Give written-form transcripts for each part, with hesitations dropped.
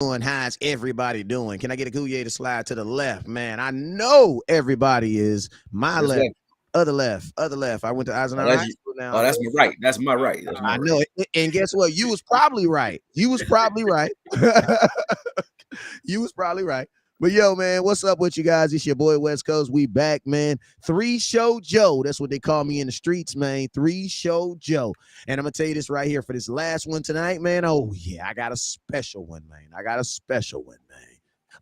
doing? How's everybody doing? Can I get a Gouye to slide to the left? Man, I know everybody is my That's left, left. other left. I went to Oh, Eisenhower that's High you. School now. Oh, that's my right. That's my right. That's my I right. know it. And guess what? You was probably right. You was probably right. You was probably right. But yo, man, what's up with you guys? It's your boy West Coast. We back, man. 3-Show Joe. That's what they call me in the streets, man. 3-Show Joe. And I'm gonna tell you this right here for this last one tonight, man. Oh yeah, I got a special one, man. I got a special one, man.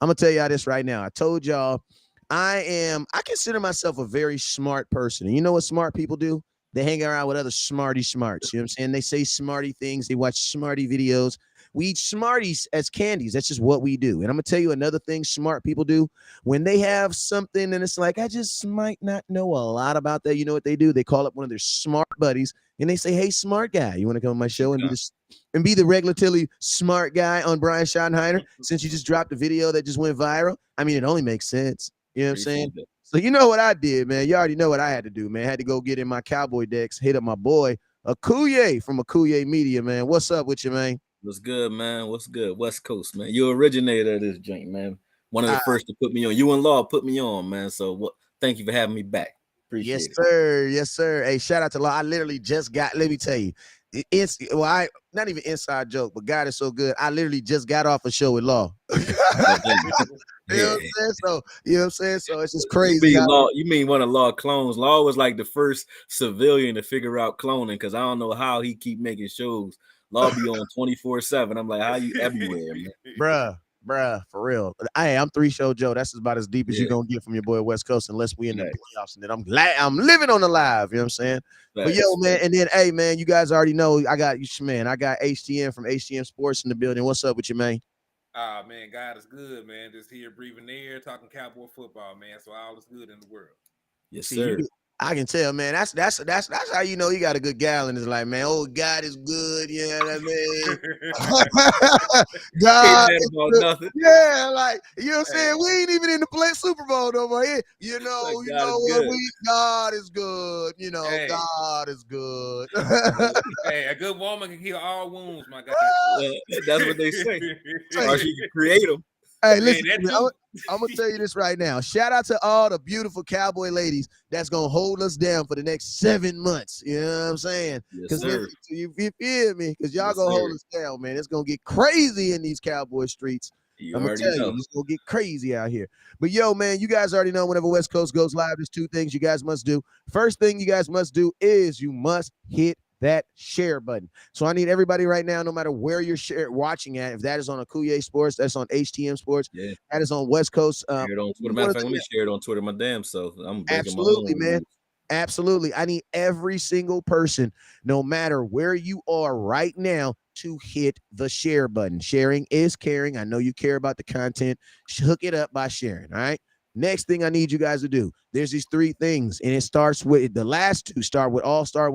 I'm gonna tell y'all this right now. I told y'all I consider myself a very smart person. And you know what smart people do? They hang around with other smarty smarts. You know what I'm saying? They say smarty things, they watch smarty videos. We eat Smarties as candies. That's just what we do. And I'm gonna tell you another thing smart people do. When they have something and it's like, I just might not know a lot about that. You know what they do? They call up one of their smart buddies and they say, hey, smart guy, you want to come on my show and be the regularly smart guy on Brian Schottenheimer since you just dropped a video that just went viral? I mean, it only makes sense. You know what I'm saying? So you know what I did, man. You already know what I had to do, man. I had to go get in my Cowboy decks, hit up my boy Akuye from Akuye Media, man. What's up with you, man? What's good, man? What's good? West Coast, man. You originator of this joint, man. One of the Uh, first to put me on. You and Law put me on, man. So what? Thank you for having me back. yes, Appreciate it. sir. Yes, sir. Hey, shout out to Law. I literally just got, let me tell you, it's well, I not even inside joke, but God is so good. I literally just got off a show with Law. Oh, damn. You know what Yeah. I'm saying? So, you know what I'm saying? So it's just You crazy mean how Law? You mean one of Law clones? Law was like the first civilian to figure out cloning because I don't know how he keep making shows. Law be on 24/7. I'm like, how you everywhere, man? bruh, for real. Hey, I'm 3-Show Joe. That's about as deep as you're Yeah. gonna get from your boy West Coast, unless we in the Right. playoffs. And then I'm glad I'm living on the live. You know what I'm saying? But yo, Facts. man, and then hey, man, you guys already know I got you, man. I got HTM from HTM Sports in the building. What's up with you, man? Ah man, God is good, man. Just here breathing air, talking cowboy football, man. So all is good in the world. Yes, See, you sir. I can tell, man. That's how you know you got a good gal in his life, man. Oh, God is good. You know what I mean? Ain't God that is about good. nothing. Yeah, like you know what I'm Hey, saying. We ain't even in the play Super Bowl no more. Here, Like you God know is what good. we God is good. You know, hey, God is good. hey, a good woman can heal all wounds, my guy. That's what they say. Or Say, she can create them. hey, Hey, listen to that me. too. I'm gonna tell you this right now. Shout out to all the beautiful cowboy ladies that's gonna hold us down for the next 7 months. You know what I'm saying? Yes, Because sir. you feel me? Because y'all Yes, gonna hold sir. us down, man. It's gonna get crazy in these cowboy streets. You I'm gonna already tell you, know. it's gonna get crazy out here. But yo, man, you guys already know whenever West Coast goes live, there's two things you guys must do. First thing you guys must do is you must hit that share button. So I need everybody right now, no matter where you're watching at, if that is on Akuye Sports, that's on HTM Sports, Yeah. that is on West Coast. Share it on Twitter. Matter One of of fact, let me them, share it on Twitter my damn self. I'm breaking my absolutely, own man. rules. Absolutely. I need every single person, no matter where you are right now, to hit the share button. Sharing is caring. I know you care about the content. Hook it up by sharing. All right. Next thing I need you guys to do, there's these three things, and it starts with the last two start with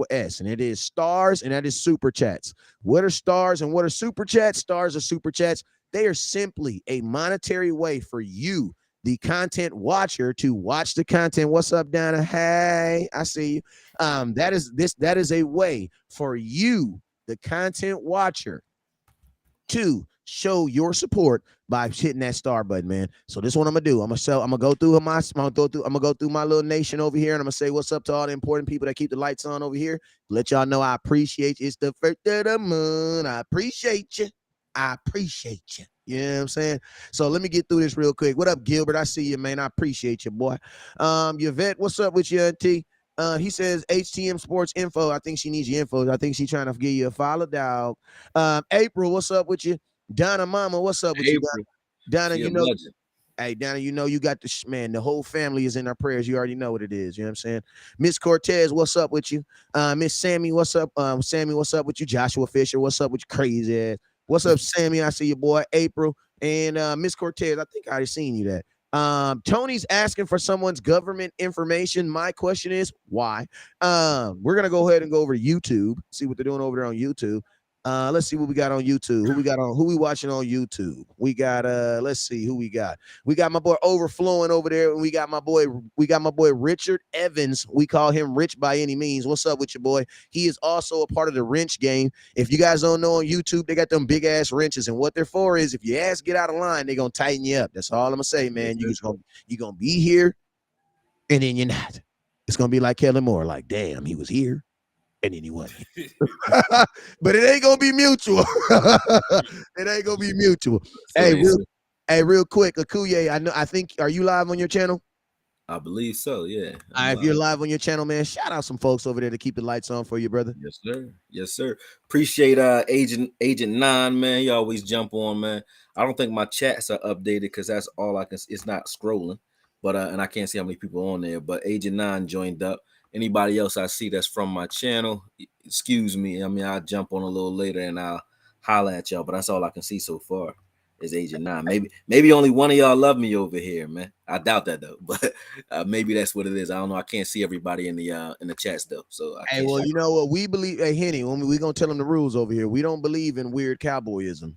S, and it is stars, and that is super chats. What are stars and what are super chats? Stars are super chats. They are simply a monetary way for you, the content watcher, to watch the content. What's up, Donna? Hey, I see you. That is a way for you, the content watcher, to show your support by hitting that star button, man. So this is what I'm gonna do. I'm gonna go through my little nation over here, and I'm gonna say what's up to all the important people that keep the lights on over here. Let y'all know I appreciate you. It's the first of the month. I appreciate you. I appreciate you. You know what I'm saying? So let me get through this real quick. What up, Gilbert? I see you, man. I appreciate you, boy. Yvette, what's up with you, Auntie? He says HTM Sports Info. I think she needs your info. I think she's trying to give you a follow, dog. April, what's up with you? Donna Mama, what's up with you, April, Donna? Donna, she a you know, legend. hey, Donna, you know you got the man. The whole family is in our prayers. You already know what it is. You know what I'm saying? Miss Cortez, what's up with you? Miss Sammy, what's up? Sammy, what's up with you? Joshua Fisher, what's up with you? Crazy ass. What's up, Sammy? I see your boy April and Miss Cortez. I think I already seen you that. Tony's asking for someone's government information. My question is why? We're gonna go ahead and go over to YouTube, see what they're doing over there on YouTube. Let's see what we got on YouTube. Who we watching on YouTube? We got let's see who we got. We got my boy Overflowing over there, and we got my boy Richard Evans. We call him Rich by any means. What's up with your boy? He is also a part of the wrench game. If you guys don't know, on YouTube, they got them big ass wrenches, and what they're for is if your ass get out of line, they're gonna tighten you up. That's all I'm gonna say, man. You're gonna be here, and then you're not. It's gonna be like Kellen Moore, like, damn, he was here. And then he wasn't. But it ain't gonna be mutual. It ain't gonna be mutual. Real quick, Akuye, I think, are you live on your channel? I believe so, yeah. If you're live on your channel, man, shout out some folks over there to keep the lights on for you, brother. Yes, sir. Yes, sir. Appreciate Agent 9, man. He always jump on, man. I don't think my chats are updated because that's all I can. It's not scrolling, but and I can't see how many people on there. But Agent 9 joined up. Anybody else I see that's from my channel, excuse me. I mean, I'll jump on a little later and I'll holler at y'all, but that's all I can see so far is Agent 9. Maybe only one of y'all love me over here, man. I doubt that though, but maybe that's what it is. I don't know. I can't see everybody in the chats though. So hey, well, you know what we believe. Hey, Henny, we gonna tell them the rules over here. We don't believe in weird cowboyism.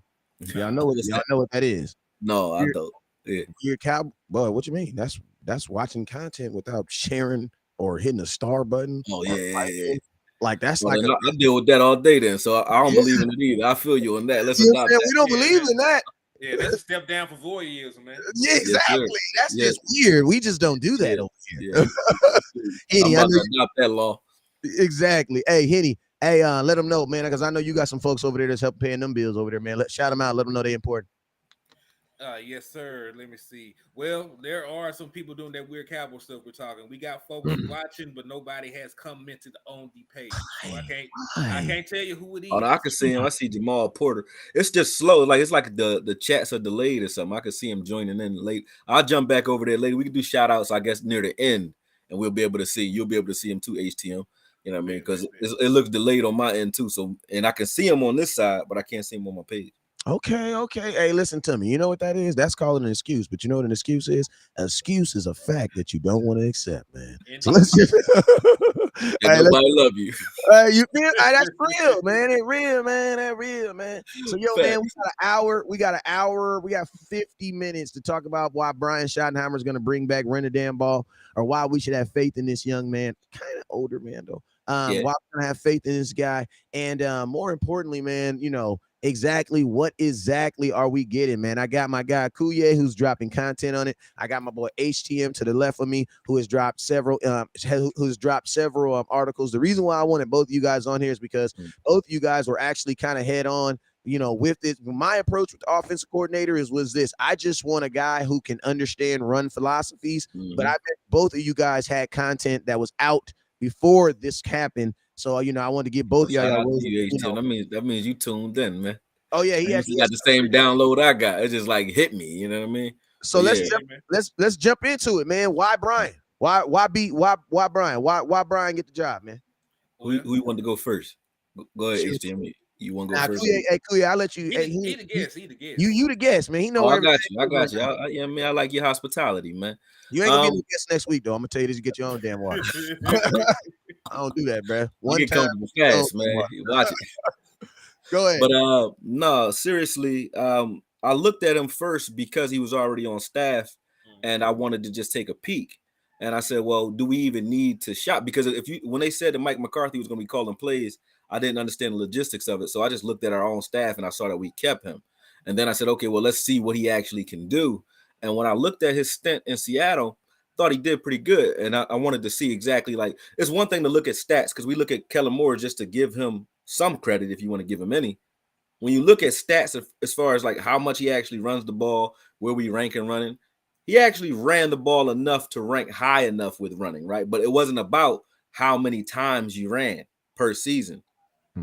Y'all know what that is. No, I don't. Yeah. Weird cowboy. Boy, what you mean? That's watching content without sharing or hitting the star button. Oh yeah. Like that's I deal with that all day then, so I don't believe in it either. I feel you on that. Let's adopt that. We don't believe in that. Yeah, that's a step down for voyeurism, man. Yeah, exactly. That's just weird. We just don't do that over here. Henny, I'm about to adopt that law. Exactly. Hey, Henny. Hey, let them know, man, because I know you got some folks over there that's helping paying them bills over there, man. Shout them out. Let them know they're important. Yes, sir. Let me see. Well, there are some people doing that weird cowboy stuff we're talking. We got folks watching, but nobody has commented on the page. So I can't tell you who it is. Oh, no, I can see him. I see Jamal Porter. It's just slow. It's like the chats are delayed or something. I can see him joining in late. I'll jump back over there later. We can do shout outs, I guess, near the end, and we'll be able to see. You'll be able to see him too, HTM. You know what I mean? Because it looks delayed on my end too. So, and I can see him on this side, but I can't see him on my page. Okay. Hey, listen to me. You know what that is? That's called an excuse. But you know what an excuse is? An excuse is a fact that you don't want to accept, man. So let's just nobody love you. You feel? That's real, man. It's real, man. That's real, man. So man, we got an hour. We got 50 minutes to talk about why Brian Schottenheimer is going to bring back Run the Damn Ball, or why we should have faith in this young man. Kind of older man though. Why we're gonna have faith in this guy, and more importantly, man, exactly what are we getting, man? I got my guy Kuye, who's dropping content on it. I got my boy HTM to the left of me, who has dropped several articles. The reason why I wanted both of you guys on here is because both of you guys were actually kind of head on, with this. My approach with the offensive coordinator was this: I just want a guy who can understand run philosophies. But I bet both of you guys had content that was out before this happened. So, I wanted to give both of y'all. That means you tuned in, man. Oh yeah, he got the same download I got. It just like hit me, you know what I mean? So let's jump into it, man. Why Brian? Why Brian? Why Brian get the job, man? Who you want to go first? Go ahead, HTM. You want to go first? Kuya, I'll let you. He the guest. You the guest, man. He know. I got you. I like your hospitality, man. You ain't gonna be the guest next week, though. I'm gonna tell you this: you get your own damn water. I don't do that, bro. One time, fast, man. Watch it. Go ahead. But no, seriously, I looked at him first because he was already on staff, and I wanted to just take a peek. And I said, well, do we even need to shop? Because when they said that Mike McCarthy was going to be calling plays, I didn't understand the logistics of it. So I just looked at our own staff and I saw that we kept him. And then I said, okay, well, let's see what he actually can do. And when I looked at his stint in Seattle, thought he did pretty good. And I wanted to see exactly, like, it's one thing to look at stats because we look at Kellen Moore just to give him some credit if you want to give him any. When you look at stats as far as like how much he actually runs the ball, where we rank in running, he actually ran the ball enough to rank high enough with running, right? But it wasn't about how many times you ran per season.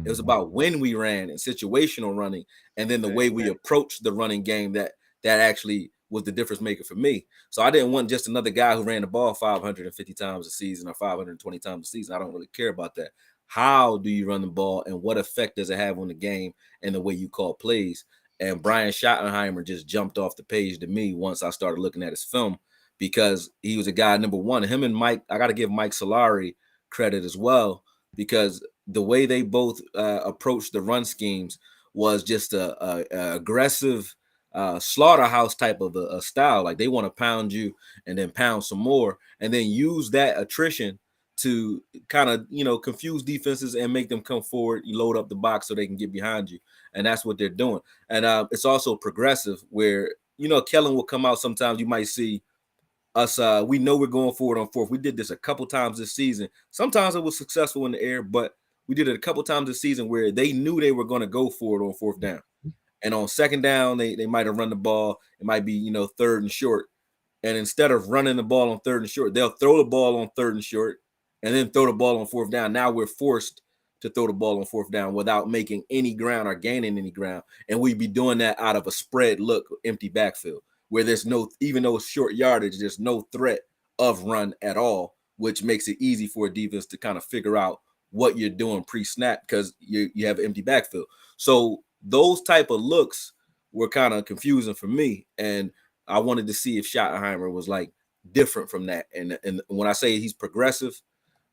It was about when we ran and situational running, and then the way we approached the running game that actually was the difference maker for me. So I didn't want just another guy who ran the ball 550 times a season or 520 times a season. I don't really care about that. How do you run the ball, and what effect does it have on the game and the way you call plays? And Brian Schottenheimer just jumped off the page to me once I started looking at his film, because he was a guy, number one. Him and Mike, I got to give Mike Solari credit as well, because the way they both approached the run schemes was just a aggressive slaughterhouse type of a style. Like they want to pound you and then pound some more, and then use that attrition to kind of confuse defenses and make them come forward. You load up the box so they can get behind you, and that's what they're doing. And it's also progressive, where Kellen will come out. Sometimes you might see us. We know we're going forward on fourth. We did this a couple times this season. Sometimes it was successful in the air, but we did it a couple times this season where they knew they were going to go for it on fourth down. And on second down, they might have run the ball. It might be, third and short. And instead of running the ball on third and short, they'll throw the ball on third and short and then throw the ball on fourth down. Now we're forced to throw the ball on fourth down without making any ground or gaining any ground. And we'd be doing that out of a spread look, empty backfield, where there's no, even though it's short yardage, there's no threat of run at all, which makes it easy for a defense to kind of figure out what you're doing pre-snap because you have an empty backfield. So those type of looks were kind of confusing for me. And I wanted to see if Schottenheimer was like different from that. And when I say he's progressive,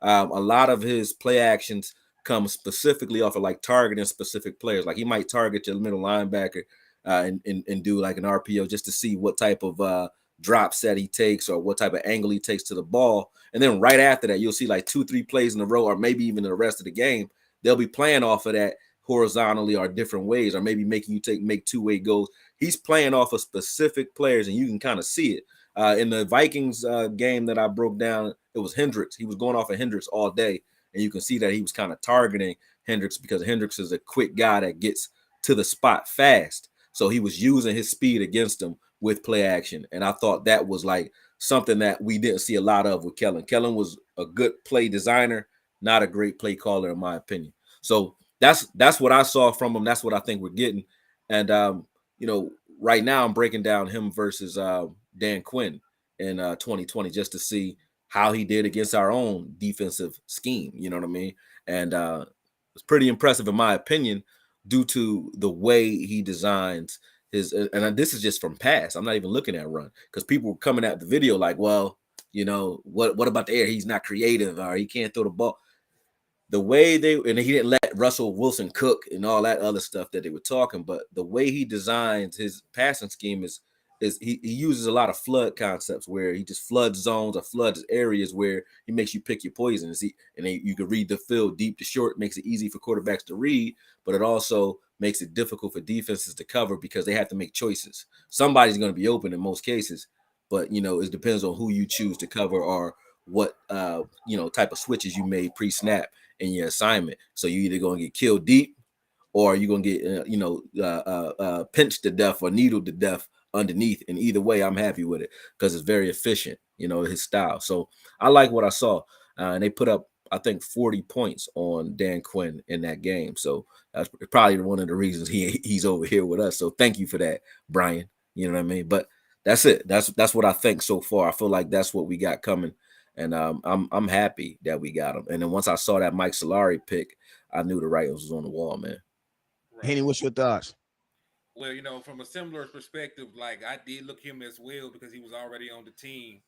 a lot of his play actions come specifically off of like targeting specific players. Like he might target your middle linebacker and do like an RPO just to see what type of drop set he takes or what type of angle he takes to the ball. And then right after that, you'll see like 2-3 plays in a row, or maybe even the rest of the game, they'll be playing off of that horizontally or different ways, or maybe making you make two-way goals. He's playing off of specific players, and you can kind of see it. In the Vikings game that I broke down, it was Hendricks. He was going off of Hendricks all day, and you can see that he was kind of targeting Hendricks because Hendricks is a quick guy that gets to the spot fast. So he was using his speed against him with play action, and I thought that was like something that we didn't see a lot of with Kellen. Kellen was a good play designer, not a great play caller, in my opinion. So that's what I saw from him. That's what I think we're getting. And right now I'm breaking down him versus Dan Quinn in 2020 just to see how he did against our own defensive scheme. You know what I mean? And it's pretty impressive in my opinion due to the way he designs his. And this is just from pass. I'm not even looking at run because people were coming at the video like, well, what about the air? He's not creative or he can't throw the ball. The way and he didn't let Russell Wilson cook and all that other stuff that they were talking, but the way he designs his passing scheme is he uses a lot of flood concepts where he just floods zones or floods areas where he makes you pick your poison. You can read the field deep to short, makes it easy for quarterbacks to read, but it also makes it difficult for defenses to cover because they have to make choices. Somebody's going to be open in most cases, but it depends on who you choose to cover or what type of switches you made pre-snap in your assignment. So you either going to get killed deep or you're going to get pinched to death or needled to death underneath. And either way, I'm happy with it because it's very efficient, his style. So I like what I saw. And they put up, I think, 40 points on Dan Quinn in that game. So that's probably one of the reasons he's over here with us. So thank you for that, Brian. You know what I mean? But that's it. That's what I think so far. I feel like that's what we got coming. And I'm happy that we got him. And then once I saw that Mike Solari pick, I knew the writing was on the wall, man. Right. Henny, what's your thoughts? Well, from a similar perspective, like I did look him as well because he was already on the team.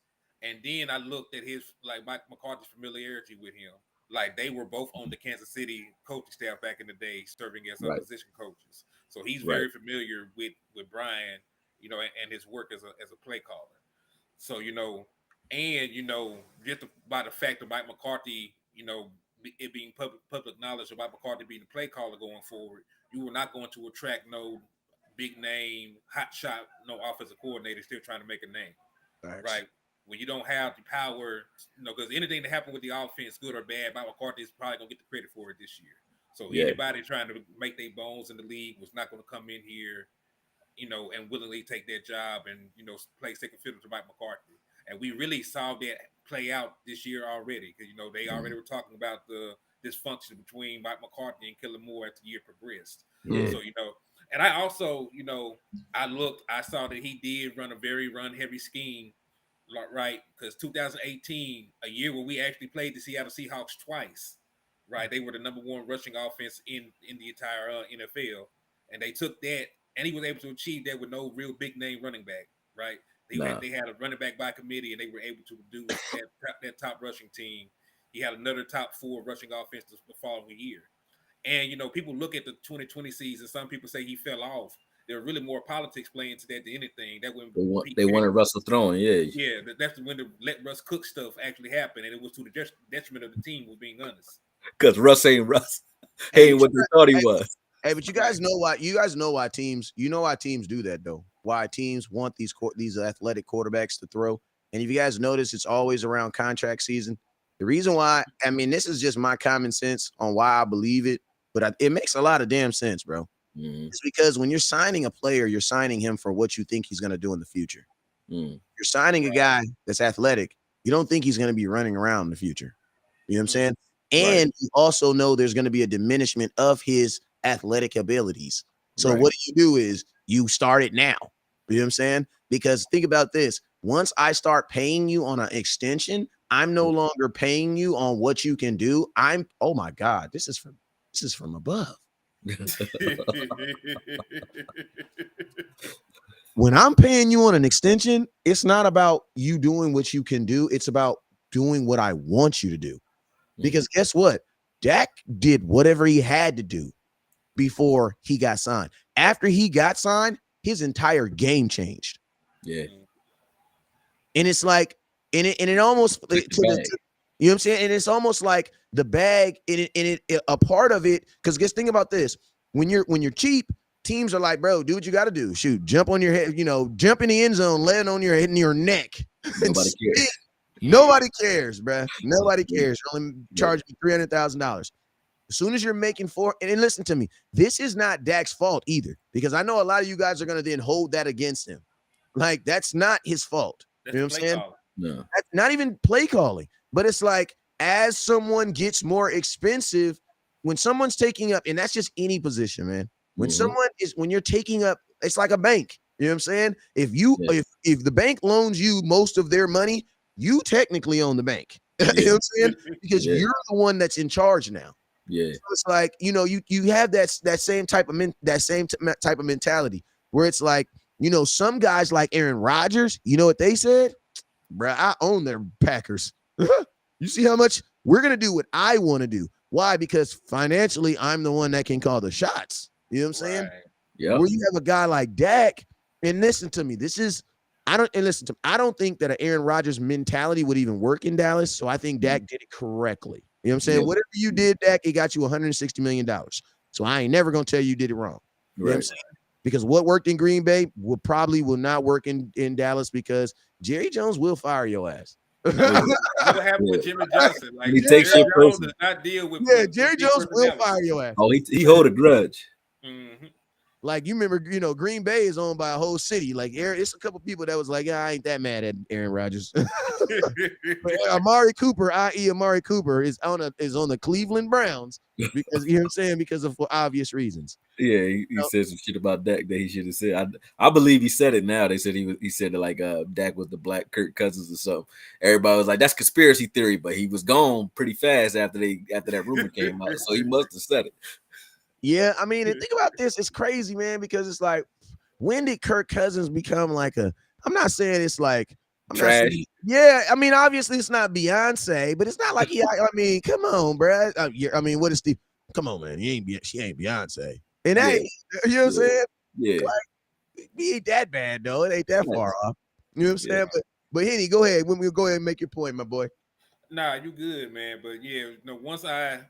And then I looked at his Mike McCarthy's familiarity with him. Like they were both on the Kansas City coaching staff back in the day, serving as Right. position coaches. So he's Right. very familiar with Brian, and his work as a play caller. So and just by the fact of Mike McCarthy, it being public knowledge about McCarthy being the play caller going forward, you were not going to attract no big name, hot shot, no offensive coordinator still trying to make a name, right? When you don't have the power, because anything that happened with the offense, good or bad, Mike McCarthy is probably gonna get the credit for it this year. So Yeah. anybody trying to make their bones in the league was not going to come in here, and willingly take their job and play second fiddle to Mike McCarthy. And we really saw that play out this year already because they already were talking about the dysfunction between Mike McCarthy and Kellen Moore as the year progressed. Yeah. So and I also I saw that he did run a very run heavy scheme, right? Because 2018, a year where we actually played the Seattle Seahawks twice, right? They were the number one rushing offense in the entire NFL, and they took that, and he was able to achieve that with no real big name running back, right? They had a running back by committee, and they were able to produce that top rushing team he had another top 4 rushing offense the following year. And people look at the 2020 season. Some people say he fell off. There are really more politics playing to that than anything. That when they wanted Russell throwing, that's when the let Russ cook stuff actually happened, and it was to the detriment of the team. Was being honest, because Russ ain't Russ. Hey, Ain't what they thought he was. Hey, but you guys know why? You guys know why teams? You know why teams do that though? Why teams want these athletic quarterbacks to throw? And if you guys notice, it's always around contract season. The reason why, I mean, this is just my common sense on why I believe it, but it makes a lot of damn sense, bro. It's because when you're signing a player, you're signing him for what you think he's going to do in the future. You're signing a guy that's athletic. You don't think he's going to be running around in the future. You know what I'm saying? And you also know there's going to be a diminishment of his athletic abilities. So what do is you start it now. You know what I'm saying? Because think about this. Once I start paying you on an extension, I'm no longer paying you on what you can do. Oh my God, this is from above. When I'm paying you on an extension, it's not about you doing what you can do. It's about doing what I want you to do. Because guess what? Dak did whatever he had to do before he got signed. After he got signed, his entire game changed. Yeah. And it's like, and it almost, you know what I'm saying? And it's almost like the bag, a part of it, because think about this. When you're cheap, teams are like, bro, do what you got to do. Shoot, jump on your head, jump in the end zone, land on your head and your neck. Nobody cares. Nobody cares, bruh. Nobody cares. You're only charging me $300,000. As soon as you're making and listen to me, this is not Dak's fault either, because I know a lot of you guys are going to then hold that against him. Like, that's not his fault. That's you know what I'm saying? No. That's not even play calling, but it's like, as someone gets more expensive, when someone's taking up, and that's just any position, man. When when you're taking up, it's like a bank. You know what I'm saying? If the bank loans you most of their money, you technically own the bank. You know what I'm saying? Because you're the one that's in charge now. Yeah. So it's like, you have that same type of mentality where it's like, some guys like Aaron Rodgers, you know what they said? Bruh, I own their Packers. You see how much we're going to do what I want to do. Why? Because financially, I'm the one that can call the shots. You know what I'm saying? Yeah. Where you have a guy like Dak, and listen to me, I don't think that an Aaron Rodgers mentality would even work in Dallas. So I think Dak did it correctly. You know what I'm saying? Whatever you did, Dak, it got you $160 million. So I ain't never going to tell you did it wrong. You know what I'm saying? Because what worked in Green Bay will not work in Dallas, because Jerry Jones will fire your ass. What happened with Jimmy Johnson? Like, he takes Jerry it Jones personally. does not deal with Jerry Jones will fire your ass. Oh, he hold a grudge. Like, you remember, Green Bay is owned by a whole city. Like, it's a couple people that was like, I ain't that mad at Aaron Rodgers. But Amari Cooper, i.e. Amari Cooper, is on the Cleveland Browns because, you know what I'm saying, because of obvious reasons. Yeah, he said some shit about Dak that he should have said. I believe he said it now. They said he said that, like, Dak was the black Kirk Cousins or something. Everybody was like, that's conspiracy theory, but he was gone pretty fast after that rumor came out. So he must have said it. Yeah, I mean, and think about this. It's crazy, man, because it's like, when did Kirk Cousins become like I'm not saying it's like trash. I mean, obviously it's not Beyonce, but it's not like I mean, come on, bro. I mean, what is Steve? Come on, man. She ain't Beyonce. And that, you know what I'm saying? Yeah. Like, he ain't that bad though. It ain't that far off. You know what I'm saying? But Henny, go ahead. We'll go ahead and make your point, my boy. Nah, you good, man. But yeah, once I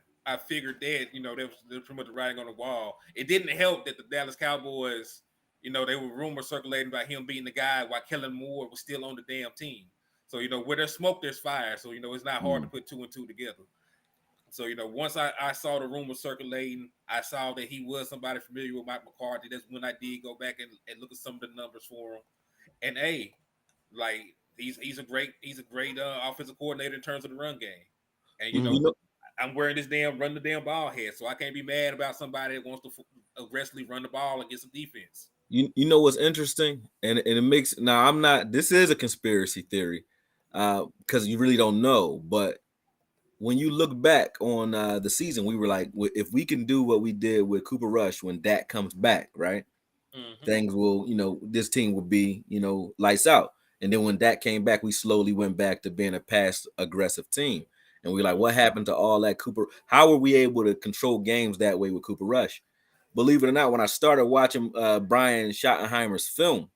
figured that, there was pretty much the writing on the wall. It didn't help that the Dallas Cowboys, they were rumors circulating about him being the guy while Kellen Moore was still on the damn team. So, where there's smoke, there's fire. So, it's not hard to put 2 and 2 together. So, once I saw the rumors circulating, I saw that he was somebody familiar with Mike McCarthy. That's when I did go back and look at some of the numbers for him. And hey, like, he's a great offensive coordinator in terms of the run game. And I'm wearing this run the damn ball head, so I can't be mad about somebody that wants to aggressively run the ball and get some defense. You know what's interesting, and it makes this is a conspiracy theory, because you really don't know. But when you look back on the season, we were like, if we can do what we did with Cooper Rush when Dak comes back, right? Things will, this team will be, lights out. And then when Dak came back, we slowly went back to being a pass aggressive team. And we're like, what happened to all that Cooper? How were we able to control games that way with Cooper Rush? Believe it or not, when I started watching Brian Schottenheimer's film,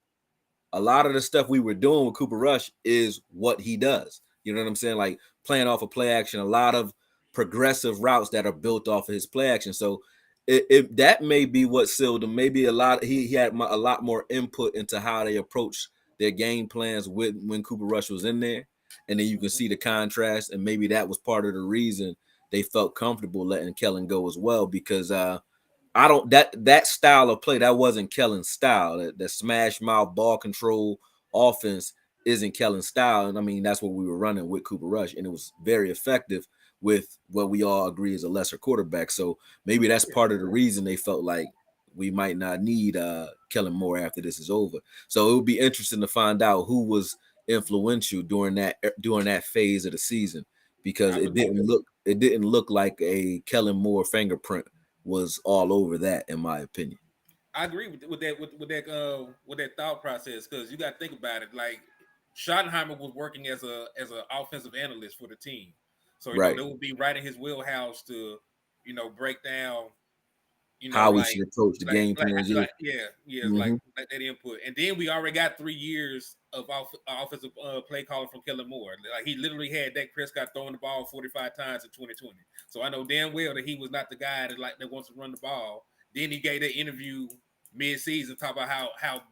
a lot of the stuff we were doing with Cooper Rush is what he does. You know what I'm saying? Like playing off of play action, a lot of progressive routes that are built off of his play action. So that may be what sealed him. Maybe he had a lot more input into how they approach their game plans when Cooper Rush was in there. And then you can see the contrast, and maybe that was part of the reason they felt comfortable letting Kellen go as well, because I don't that style of play, that wasn't Kellen's style. That smash mouth ball control offense isn't Kellen's style. And I mean, that's what we were running with Cooper Rush, and it was very effective with what we all agree is a lesser quarterback. So maybe that's part of the reason they felt like we might not need Kellen Moore after this is over. So it would be interesting to find out who was influential during that phase of the season, because it didn't look like a Kellen Moore fingerprint was all over that, in my opinion. I agree with that thought process, because you got to think about it. Like Schottenheimer was working as an offensive analyst for the team, so Right. It would be right in his wheelhouse to break down how we should approach the game plan. Like that input. And then we already got 3 years of offensive play calling from Kellen Moore. Like he literally had Dak Prescott throwing the ball 45 times in 2020. So I know damn well that he was not the guy that wants to run the ball. Then he gave that interview mid-season talk about how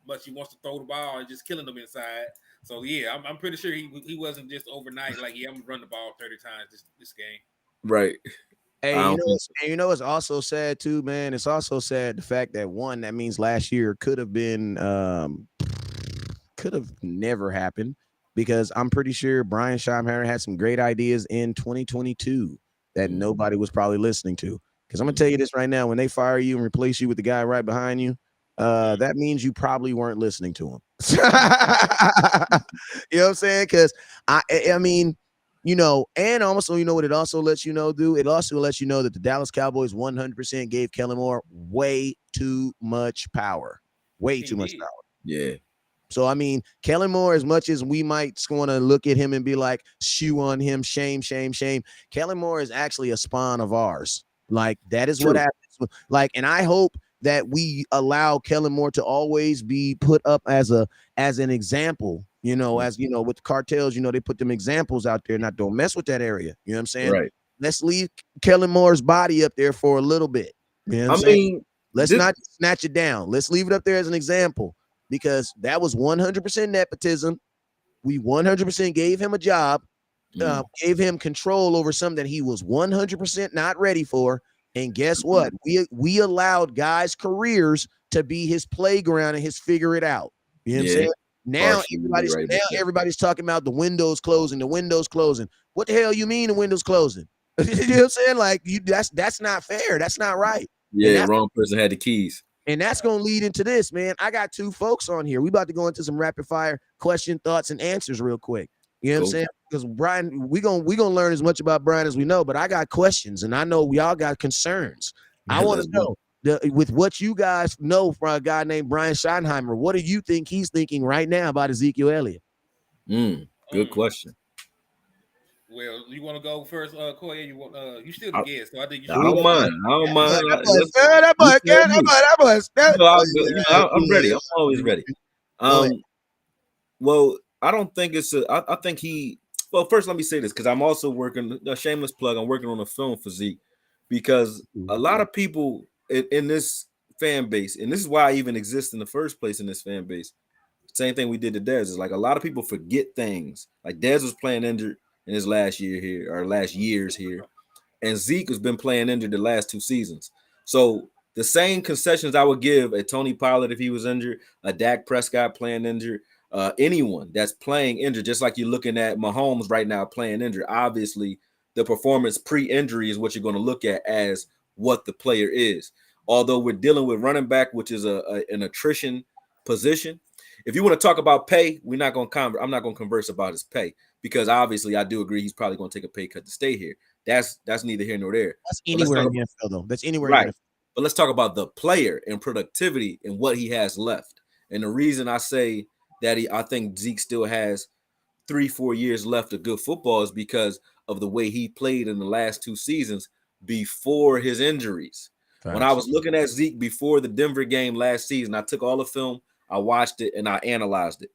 much he wants to throw the ball and just killing them inside. So yeah, I'm pretty sure he wasn't just overnight like, yeah, I'm gonna run the ball 30 times this game. Right. Hey, it's also sad too, man. It's also sad the fact that that means last year could have never happened, because I'm pretty sure Brian Schottenheimer had some great ideas in 2022 that nobody was probably listening to. Because I'm gonna tell you this right now: when they fire you and replace you with the guy right behind you, that means you probably weren't listening to him. You know what I'm saying? Because I mean. And also, what it also lets you know, dude? It also lets you know that the Dallas Cowboys 100% gave Kellen Moore way too much power. Way too much power. Yeah. So, I mean, Kellen Moore, as much as we might want to look at him and be like, shoe on him, shame, shame, shame, Kellen Moore is actually a spawn of ours. Like, that is what happens. Like, and I hope that we allow Kellen Moore to always be put up as an example. With the cartels, they put them examples out there. Not don't mess with that area. You know what I'm saying? Right. Let's leave Kellen Moore's body up there for a little bit. You know what I'm saying? Let's not snatch it down. Let's leave it up there as an example, because that was 100% nepotism. We 100% gave him a job, gave him control over something that he was 100% not ready for. And guess what? We allowed guys' careers to be his playground and his figure it out. You know what I'm saying? Now everybody's talking about the windows closing, What the hell you mean the windows closing? You know what I'm saying? Like, that's not fair. That's not right. Yeah, wrong person had the keys. And that's going to lead into this, man. I got two folks on here. We about to go into some rapid fire question, thoughts, and answers real quick. You know what I'm saying? Because Brian, we gonna learn as much about Brian as we know, but I got questions, and I know we all got concerns. I want to know, with what you guys know from a guy named Brian Schottenheimer, what do you think he's thinking right now about Ezekiel Elliott? Good question. Well, you want to go first, Koya? You still the guest, so I think you should. I don't mind. I'm ready. I'm always ready. Well, I don't think it's I think he. Well, first let me say this, because I'm also working a shameless plug. I'm working on a film for Zeke, because a lot of people in this fan base, and this is why I even exist in the first place in this fan base. Same thing we did to Dez, is like a lot of people forget things. Like Dez was playing injured in his last years here, and Zeke has been playing injured the last 2 seasons. So the same concessions I would give a Tony Pollard if he was injured, a Dak Prescott playing injured, anyone that's playing injured, just like you're looking at Mahomes right now playing injured. Obviously, the performance pre-injury is what you're going to look at as what the player is. Although we're dealing with running back, which is an attrition position. If you want to talk about pay, I'm not going to converse about his pay, because obviously I do agree he's probably going to take a pay cut to stay here. That's neither here nor there. That's anywhere in the NFL, though. That's anywhere right. in the NFL. But let's talk about the player and productivity and what he has left. And the reason I say that I think Zeke still has 3-4 years left of good football is because of the way he played in the last 2 seasons before his injuries. When I Facts. was looking at Zeke before the Denver game last season, I took all the film, I watched it, and I analyzed it.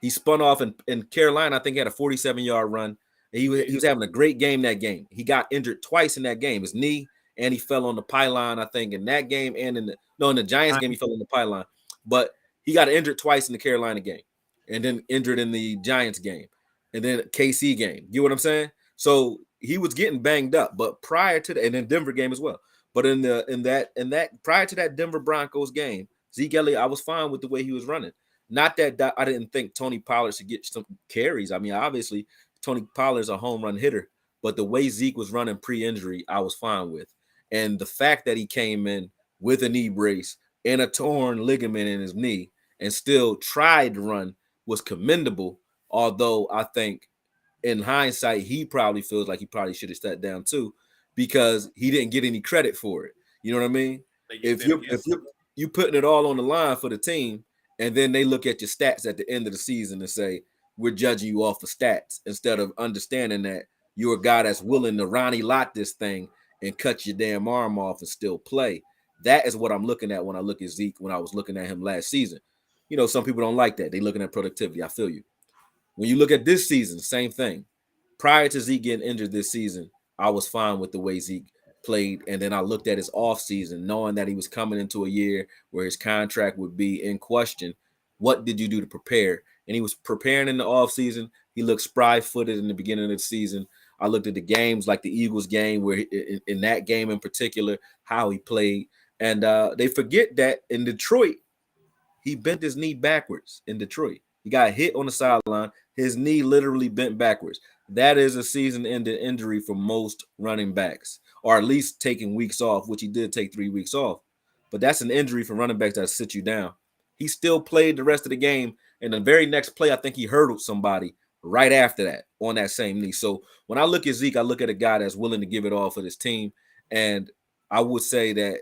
He spun off in Carolina. I think he had a 47-yard run. He was having a great game that game. He got injured twice in that game, his knee, and he fell on the pylon, I think, in that game and in the Giants game, he fell on the pylon. But he got injured twice in the Carolina game and then injured in the Giants game and then KC game. You know what I'm saying? So he was getting banged up, but prior to that, and then Denver game as well. But in that prior to that Denver Broncos game, Zeke Elliott, I was fine with the way he was running. Not that I didn't think Tony Pollard should get some carries. I mean, obviously, Tony Pollard's a home run hitter, but the way Zeke was running pre-injury, I was fine with. And the fact that he came in with a knee brace and a torn ligament in his knee and still tried to run was commendable. Although I think in hindsight, he probably feels like he probably should have sat down too, because he didn't get any credit for it. You know what I mean? If you're putting it all on the line for the team, and then they look at your stats at the end of the season and say, we're judging you off of stats instead of understanding that you're a guy that's willing to Ronnie Lott this thing and cut your damn arm off and still play. That is what I'm looking at when I look at Zeke, when I was looking at him last season. You know, some people don't like that. They're looking at productivity. I feel you. When you look at this season, same thing. Prior to Zeke getting injured this season, I was fine with the way Zeke played. And then I looked at his offseason, knowing that he was coming into a year where his contract would be in question. What did you do to prepare? And he was preparing in the offseason. He looked spry-footed in the beginning of the season. I looked at the games like the Eagles game, where in that game in particular, how he played. And they forget that in Detroit, he bent his knee backwards in Detroit. He got hit on the sideline. His knee literally bent backwards. That is a season-ending injury for most running backs, or at least taking weeks off, which he did take 3 weeks off. But that's an injury for running backs that sit you down. He still played the rest of the game. And the very next play, I think he hurdled somebody right after that on that same knee. So when I look at Zeke, I look at a guy that's willing to give it all for this team. And I would say that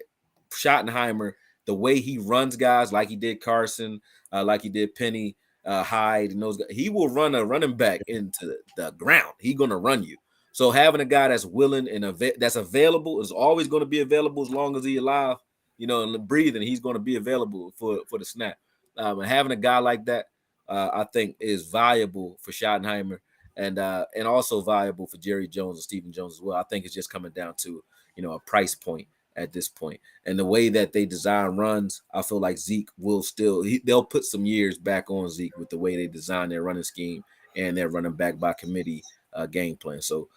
Schottenheimer, the way he runs guys like he did Carson, like he did Penny, Hyde, and those guys, he will run a running back into the ground. He's going to run you. So having a guy that's willing and that's available, is always going to be available as long as he's alive, you know, and breathing, he's going to be available for the snap. And having a guy like that, I think, is valuable for Schottenheimer and also valuable for Jerry Jones and Stephen Jones as well. I think it's just coming down to, you know, a price point at this point. And the way that they design runs, I feel like Zeke will they'll put some years back on Zeke with the way they design their running scheme and their running back by committee game plan. So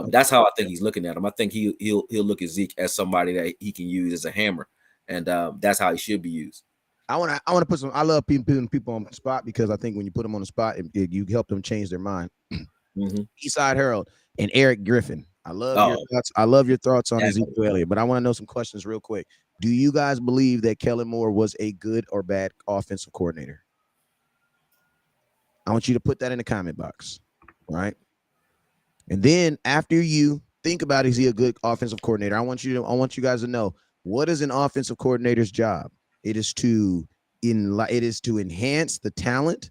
that's how I think he's looking at him. I think he'll look at Zeke as somebody that he can use as a hammer, and that's how he should be used. I want to put some. I love putting people on the spot, because I think when you put them on the spot, you help them change their mind. Mm-hmm. Eastside Herald and Eric Griffin. I love your thoughts. I love your thoughts on Ezekiel Elliott, but I want to know some questions real quick. Do you guys believe that Kellen Moore was a good or bad offensive coordinator? I want you to put that in the comment box, right? And then after you think about, is he a good offensive coordinator? I want you guys to know, what is an offensive coordinator's job? It is to enhance the talent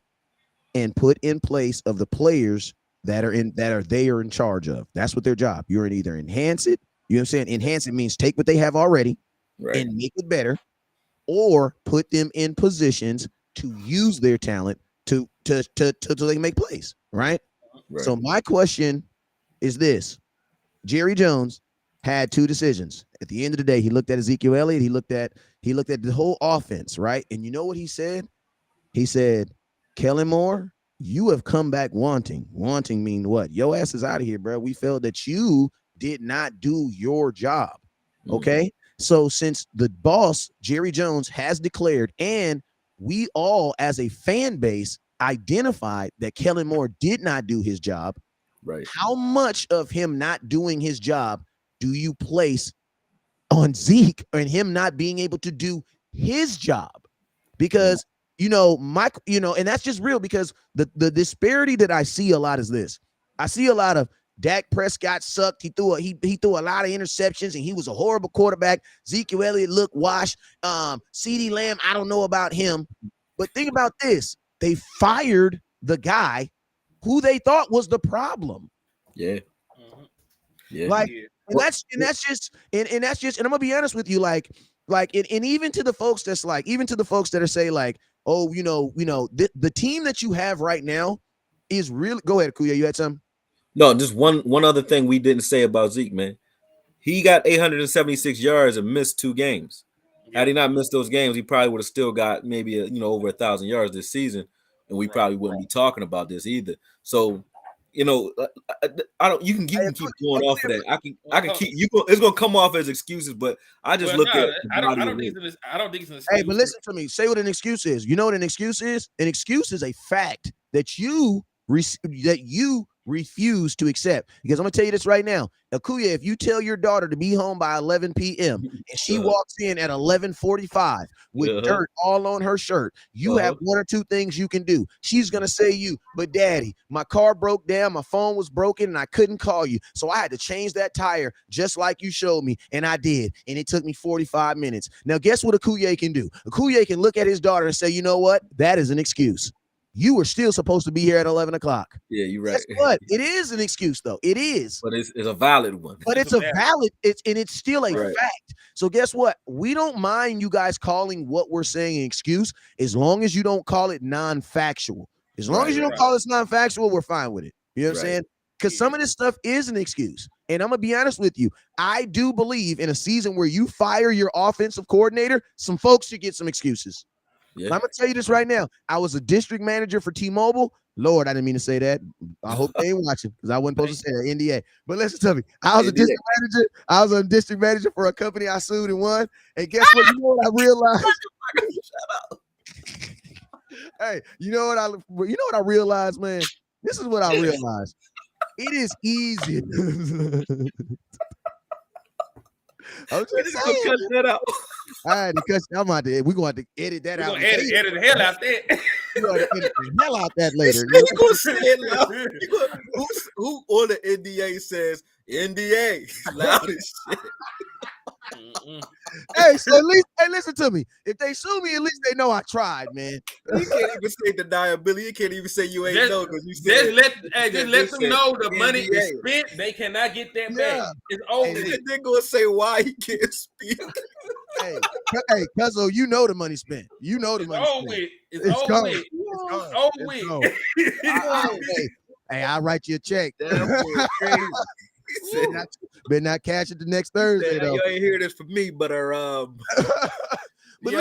and put in place of the players that are in charge of. That's what their job. You're either enhance it. You know what I'm saying? Enhance it means take what they have already and make it better, or put them in positions to use their talent to they can make plays. Right? So my question is this: Jerry Jones had two decisions. At the end of the day, he looked at Ezekiel Elliott. He looked at the whole offense, right? And you know what he said? He said, Kellen Moore, you have come back wanting. Wanting mean what? Your ass is out of here, bro. We felt that you did not do your job. Okay? So since the boss, Jerry Jones, has declared, and we all as a fan base identified that Kellen Moore did not do his job, right? How much of him not doing his job do you place on Zeke and him not being able to do his job? Because and that's just real, because the disparity that I see a lot is this. I see a lot of Dak Prescott sucked. He threw a lot of interceptions and he was a horrible quarterback. Ezekiel Elliott looked washed. CeeDee Lamb, I don't know about him. But think about this. They fired the guy who they thought was the problem. Yeah. Yeah. Like, and that's just, and I'm gonna be honest with you, and even to the folks that's like, even to the folks that are say like, oh, the team that you have right now is really. Go ahead, Kuya. You had some. No, just one other thing we didn't say about Zeke, man. He got 876 yards and missed 2 games. Had he not missed those games, he probably would have still got maybe over 1,000 yards this season, and we probably wouldn't be talking about this either. So, I don't. You can keep going off of that. I can keep you. It's gonna come off as excuses, but I just look at. I don't think it's an excuse. Hey, but listen to me. Say what an excuse is. You know what an excuse is? An excuse is a fact that you refuse to accept. Because I'm gonna tell you this right now, Akuya, if you tell your daughter to be home by 11 p.m. and she walks in at 11:45 with dirt all on her shirt, you have one or two things you can do. She's gonna say but Daddy, my car broke down, my phone was broken, and I couldn't call you, so I had to change that tire just like you showed me, and I did, and it took me 45 minutes. Now, guess what Akuya can do? Akuya can look at his daughter and say, you know what? That is an excuse. You were still supposed to be here at 11 o'clock. Yeah, you're right. Guess what? It is an excuse, though. It is. But it's a valid one. But it's still a fact. So guess what? We don't mind you guys calling what we're saying an excuse as long as you don't call it non-factual. As long as you don't call it non-factual, we're fine with it. You know what I'm saying? Because some of this stuff is an excuse. And I'm going to be honest with you. I do believe in a season where you fire your offensive coordinator, some folks should get some excuses. Yeah. I'm gonna tell you this right now. I was a district manager for T-Mobile. Lord, I didn't mean to say that. I hope they ain't watching because I wasn't supposed to say that. NDA. But listen to me. I was a district manager. I was a district manager for a company I sued and won. And guess what? You know what I realized? Hey, you know what I realized, man? This is what I realized. It is easy. I'm just saying. Cut that out. All right, because we're going to have to edit that out. Edit the hell out that. We're going to edit the hell out that later. You gonna say it loud. Who on the NDA says NDA loud as shit? Hey, so at least, listen to me. If they sue me, at least they know I tried, man. You can't even say deniability. You can't even say you ain't know because you said. Just let them know the money is spent. They cannot get that back. It's over. They're gonna say why he can't speak. Hey, Cuzzo, you know the money spent. You know the money spent. It's over with. Hey, I'll write you a check. Better not cash it the next Thursday, though. You ain't hear this from me, but but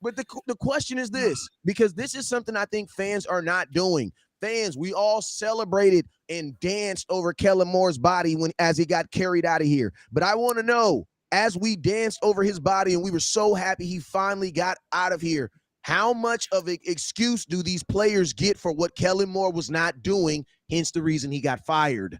But the question is this, because this is something I think fans are not doing. Fans, we all celebrated and danced over Kellen Moore's body as he got carried out of here. But I want to know, as we danced over his body and we were so happy he finally got out of here, how much of an excuse do these players get for what Kellen Moore was not doing, hence the reason he got fired?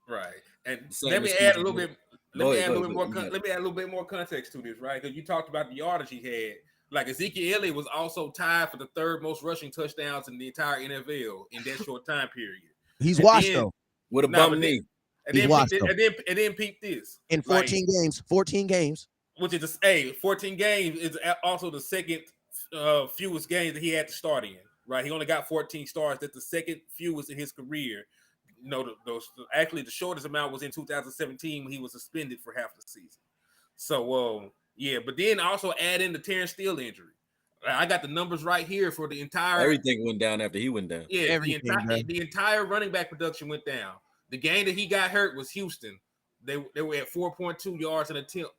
Right. And let me add a little bit. Let me add a little bit more context to this, right? Because you talked about the yardage he had. Like Ezekiel Elliott was also tied for the third most rushing touchdowns in the entire NFL in that short time period. He's washed though with a bum knee. And then peep this in 14 games, which is 14 games is also the second fewest games that he had to start in. Right, he only got 14 starts. That's the second fewest in his career. You know, actually the shortest amount was in 2017 when he was suspended for half the season. So, but then also add in the Terrence Steele injury. I got the numbers right here for the entire. Everything went down after he went down. Yeah, the entire running back production went down. The game that he got hurt was Houston. They were at 4.2 yards an attempt,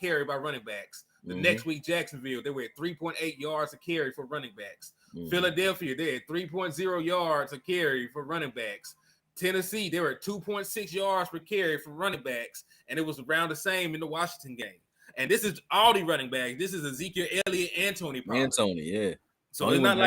carry by running backs. The next week, Jacksonville, they were at 3.8 yards a carry for running backs. Philadelphia, they had 3.0 yards a carry for running backs. Tennessee, they were at 2.6 yards per carry for running backs, and it was around the same in the Washington game. And this is all the running backs. This is Ezekiel Elliott and Tony Pollard. So it's not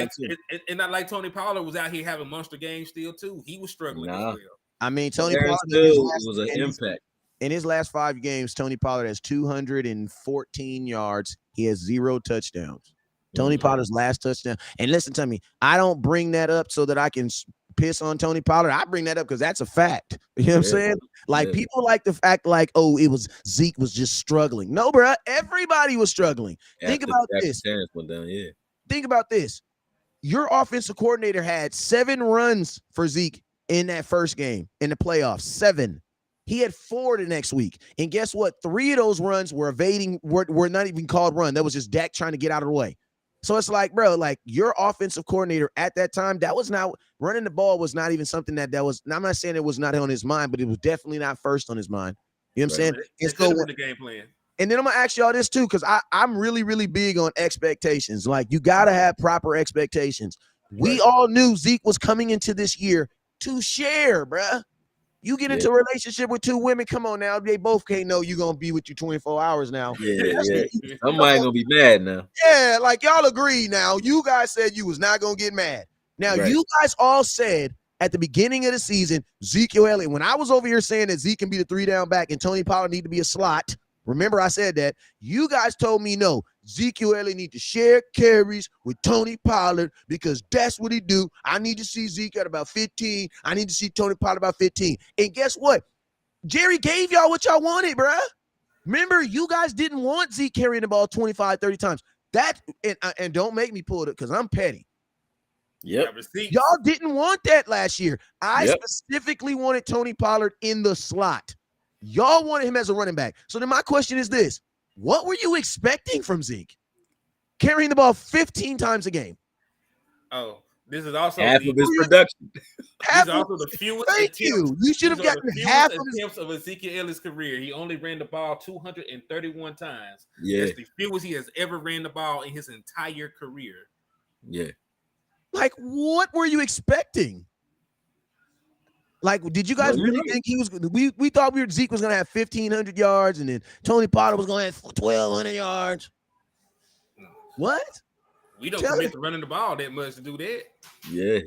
like Tony Pollard was out here having monster games still too. He was struggling as well. I mean, Tony Pollard was an impact. In his last 5 games, Tony Pollard has 214 yards. He has 0 touchdowns. Tony Pollard's last touchdown. And listen to me, I don't bring that up so that I can piss on Tony Pollard. I bring that up because that's a fact. You know what I'm saying? Like people like the fact like, oh, it was Zeke was just struggling. No, bro, everybody was struggling. Think about this. Went down, Think about this. your offensive coordinator had 7 runs for Zeke in that first game in the playoffs. 7. He had 4 the next week. And guess what? 3 of those runs were were not even called run. That was just Dak trying to get out of the way. So it's like, bro, like your offensive coordinator at that time, that was not running the ball was not even something that was. I'm not saying it was not on his mind, but it was definitely not first on his mind. You know what I'm saying? It's still in the game plan. And then I'm gonna ask y'all this too, because I'm really, really big on expectations. Like you gotta have proper expectations. We all knew Zeke was coming into this year to share, bruh. You get into a relationship with 2 women, come on now. They both can't know you're gonna be with you 24 hours now. Yeah. Somebody gonna be mad now. Yeah, like y'all agree now. You guys said you was not gonna get mad. Now, you guys all said at the beginning of the season, Ezekiel Elliott, when I was over here saying that Zeke can be the 3-down back and Tony Pollard need to be a slot. Remember, I said that. You guys told me no. Ezekiel Elliott need to share carries with Tony Pollard because that's what he do. I need to see Zeke at about 15. I need to see Tony Pollard about 15. And guess what? Jerry gave y'all what y'all wanted, bruh. Remember, you guys didn't want Zeke carrying the ball 25, 30 times. That and don't make me pull it because I'm petty. Yep. Y'all didn't want that last year. I specifically wanted Tony Pollard in the slot. Y'all wanted him as a running back. So then my question is this. What were you expecting from Zeke? Carrying the ball 15 times a game. Oh, this is also half of his production. This is also the fewest attempts. You should have gotten half of his attempts of Ezekiel Elliott's career. He only ran the ball 231 times. Yeah. That's the fewest he has ever ran the ball in his entire career. Yeah. Like, what were you expecting? Like, did you guys really think he was? We thought Zeke was gonna have 1,500 yards, and then Tony Pollard was gonna have 1,200 yards. What? We don't commit to running the ball that much to do that. Yeah.